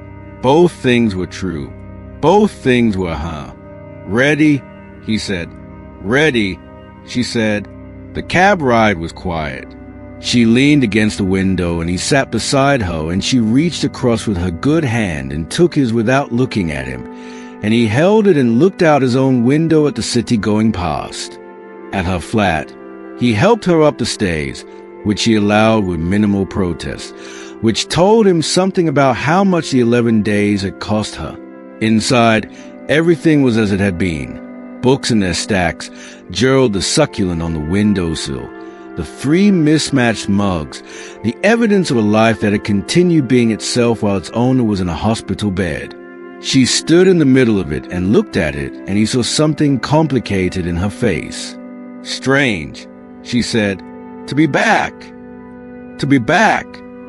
Both things were true. Both things were her. Ready, he said. Ready, she said. The cab ride was quiet. She leaned against the window and he sat beside her, and she reached across with her good hand and took his without looking at him, and he held it and looked out his own window at the city going past. At her flat, he helped her up the stairs, which she allowed with minimal protest, which told him something about how much the 11 days had cost her. Inside, everything was as it had been. Books in their stacks, Gerald the succulent on the windowsill, the 3 mismatched mugs, the evidence of a life that had continued being itself while its owner was in a hospital bed. She stood in the middle of it and looked at it, and he saw something complicated in her face. Strange, she said. To be back. To be back,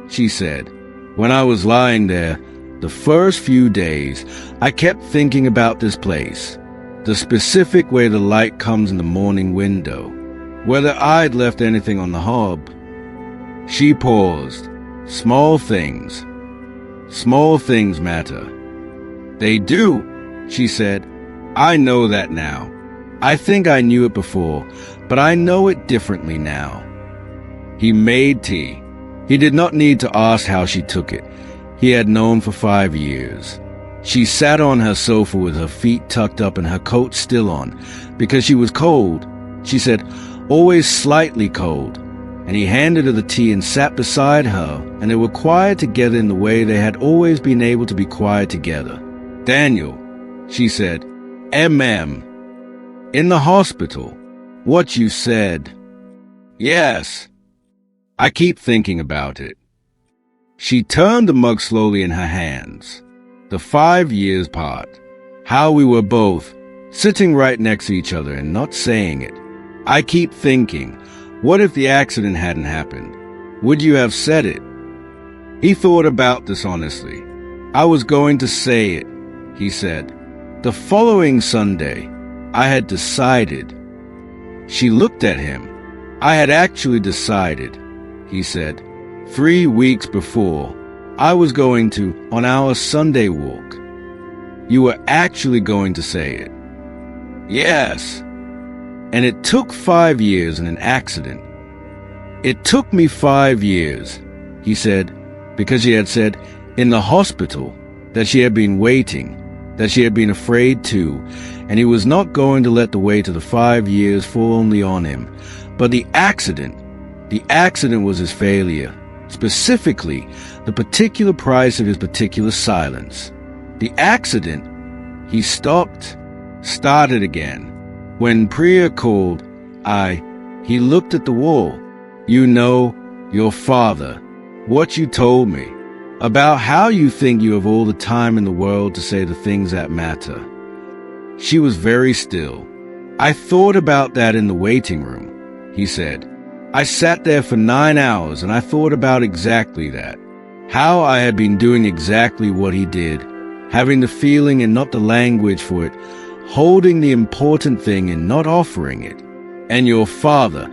she said. When I was lying there, the first few days, I kept thinking about this place, the specific way the light comes in the morning window, whether I'd left anything on the hob. She paused. Small things matter. They do, she said. I know that now. I think I knew it before, but I know it differently now. He made tea. He did not need to ask how she took it. He had known for 5 years. She sat on her sofa with her feet tucked up and her coat still on, because she was cold. She said, always slightly cold. And he handed her the tea and sat beside her, and they were quiet together in the way they had always been able to be quiet together. Daniel, she said, M.M. In the hospital. What you said. Yes. I keep thinking about it. She turned the mug slowly in her hands. The 5 years part. How we were both sitting right next to each other and not saying it. I keep thinking, what if the accident hadn't happened? Would you have said it? He thought about this honestly. I was going to say it, he said. The following Sunday, I had decided. She looked at him. I had actually decided, he said. 3 weeks before, I was going to on our Sunday walk. You were actually going to say it. Yes. And it took 5 years and an accident. It took me 5 years, he said, because she had said in the hospital that she had been waiting, that she had been afraid too, and he was not going to let the weight of the 5 years fall only on him. But the accident was his failure, specifically the particular price of his particular silence. The accident, he started again. When Priya called, he looked at the wall. You know, your father, what you told me, about how you think you have all the time in the world to say the things that matter. She was very still. I thought about that in the waiting room, he said. I sat there for 9 hours and I thought about exactly that. How I had been doing exactly what he did, having the feeling and not the language for it, holding the important thing and not offering it. And your father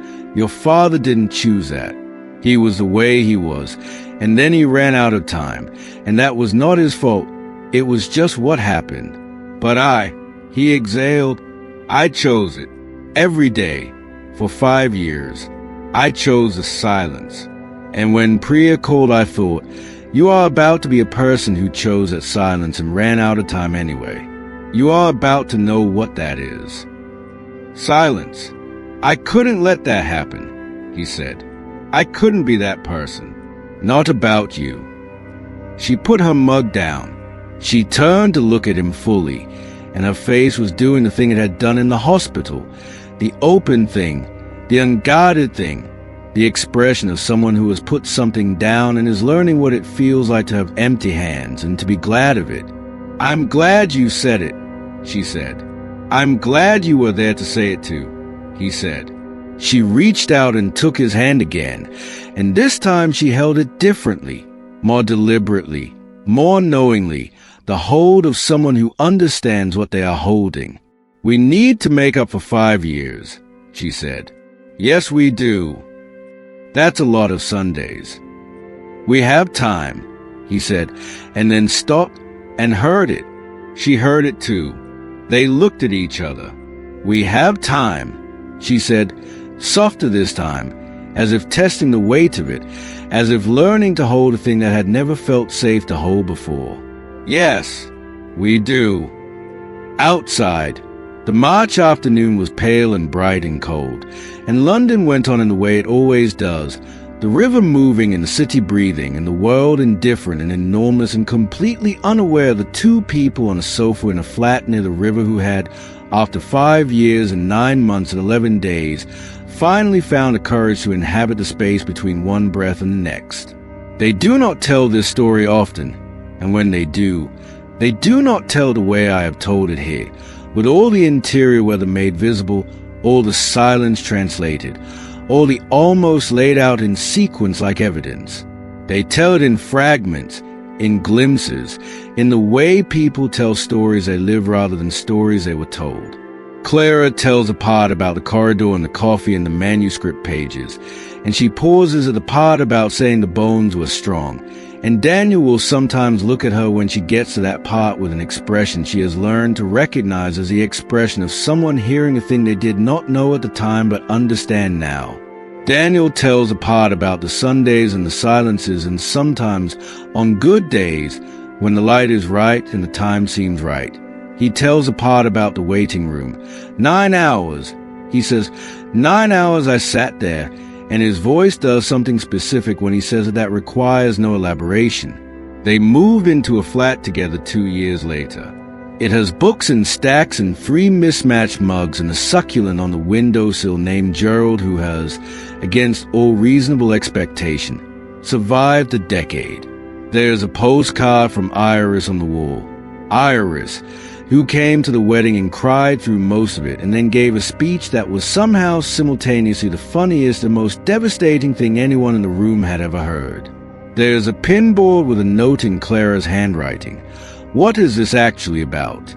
didn't choose that. He was the way he was, and then he ran out of time, and that was not his fault. It was just what happened. But he exhaled, I chose it. Every day, for 5 years, I chose the silence. And when Priya called, I thought, you are about to be a person who chose that silence and ran out of time anyway. You are about to know what that is. Silence. I couldn't let that happen, he said. I couldn't be that person. Not about you. She put her mug down. She turned to look at him fully, and her face was doing the thing it had done in the hospital. The open thing, the unguarded thing, the expression of someone who has put something down and is learning what it feels like to have empty hands and to be glad of it. I'm glad you said it, she said. I'm glad you were there to say it too, he said. She reached out and took his hand again, and this time she held it differently, more deliberately, more knowingly, the hold of someone who understands what they are holding. We need to make up for 5 years, she said. Yes, we do. That's a lot of Sundays. We have time, he said, and then stopped and heard it. She heard it too. They looked at each other. We have time, she said, softer this time, as if testing the weight of it, as if learning to hold a thing that had never felt safe to hold before. Yes, we do. Outside, the March afternoon was pale and bright and cold, and London went on in the way it always does, the river moving and the city breathing, and the world indifferent and enormous and completely unaware of the 2 people on a sofa in a flat near the river who had, after 5 years and 9 months and 11 days, finally found the courage to inhabit the space between one breath and the next. They do not tell this story often, and when they do not tell the way I have told it here, with all the interior weather made visible, all the silence translated, all the almost laid out in sequence like evidence. They tell it in fragments, in glimpses, in the way people tell stories they live rather than stories they were told. Clara tells a part about the corridor and the coffee and the manuscript pages, and she pauses at the part about saying the bones were strong, and Daniel will sometimes look at her when she gets to that part with an expression she has learned to recognize as the expression of someone hearing a thing they did not know at the time but understand now. Daniel tells a part about the Sundays and the silences, and sometimes, on good days, when the light is right and the time seems right. He tells a part about the waiting room. 9 hours. He says, 9 hours I sat there, and his voice does something specific when he says that requires no elaboration. They moved into a flat together 2 years later. It has books in stacks and 3 mismatched mugs and a succulent on the windowsill named Gerald, who has, against all reasonable expectation, survived a decade. There's a postcard from Iris on the wall. Iris, who came to the wedding and cried through most of it and then gave a speech that was somehow simultaneously the funniest and most devastating thing anyone in the room had ever heard. There's a pinboard with a note in Clara's handwriting. What is this actually about?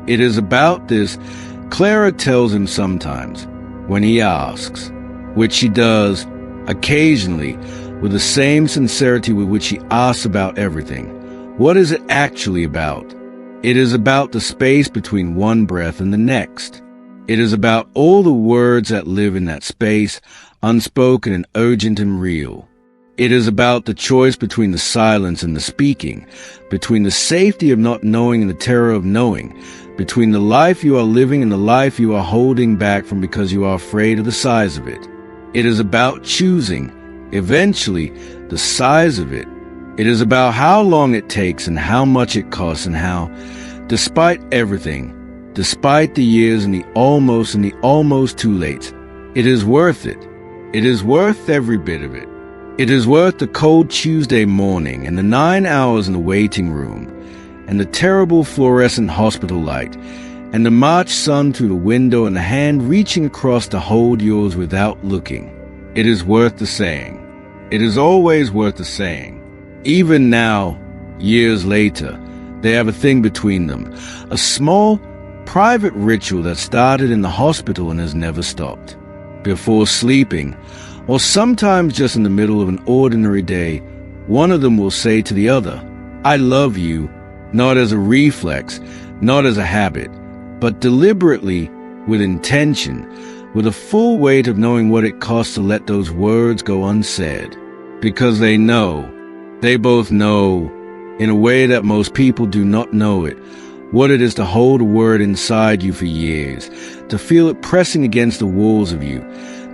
It is about this, Clara tells him sometimes, when he asks, which she does occasionally with the same sincerity with which she asks about everything. What is it actually about? It is about the space between one breath and the next. It is about all the words that live in that space, unspoken and urgent and real. It is about the choice between the silence and the speaking, between the safety of not knowing and the terror of knowing, between the life you are living and the life you are holding back from because you are afraid of the size of it. It is about choosing, eventually, the size of it. It is about how long it takes and how much it costs and how, despite everything, despite the years and the almost too late, it is worth it. It is worth every bit of it. It is worth the cold Tuesday morning and the 9 hours in the waiting room and the terrible fluorescent hospital light and the March sun through the window and the hand reaching across to hold yours without looking. It is worth the saying. It is always worth the saying. Even now, years later, they have a thing between them, a small, private ritual that started in the hospital and has never stopped. Before sleeping, or sometimes just in the middle of an ordinary day, one of them will say to the other, I love you, not as a reflex, not as a habit, but deliberately, with intention, with a full weight of knowing what it costs to let those words go unsaid. Because they both know, in a way that most people do not know it, what it is to hold a word inside you for years, to feel it pressing against the walls of you,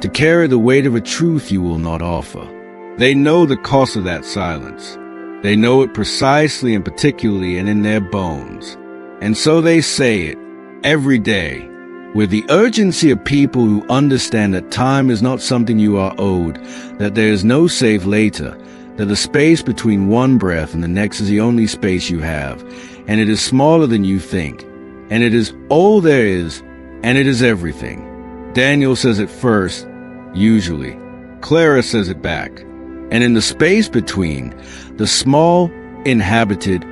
to carry the weight of a truth you will not offer. They know the cost of that silence. They know it precisely and particularly and in their bones. And so they say it, every day, with the urgency of people who understand that time is not something you are owed, that there is no save later, that the space between one breath and the next is the only space you have, and it is smaller than you think, and it is all there is, and it is everything. Daniel says it first, usually. Clara says it back. And in the space between, the small, inhabited,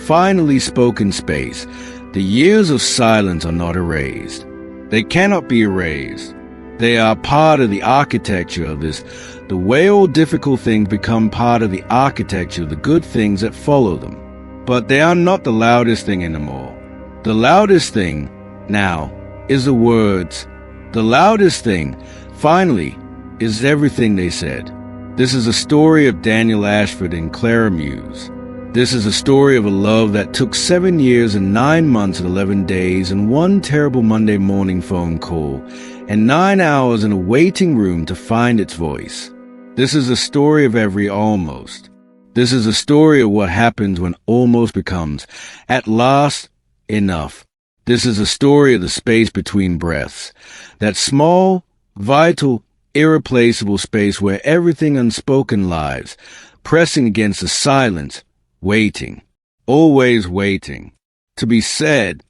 finally spoken space, the years of silence are not erased. They cannot be erased. They are part of the architecture of this, the way all difficult things become part of the architecture of the good things that follow them. But they are not the loudest thing anymore. The loudest thing, now, is the words. The loudest thing, finally, is everything they said. This is a story of Daniel Ashford and Clara Muse. This is a story of a love that took 7 years and 9 months and 11 days and one terrible Monday morning phone call and 9 hours in a waiting room to find its voice. This is a story of every almost. This is a story of what happens when almost becomes, at last, enough. This is a story of the space between breaths, that small, vital, irreplaceable space where everything unspoken lies, pressing against the silence, waiting, always waiting, to be said,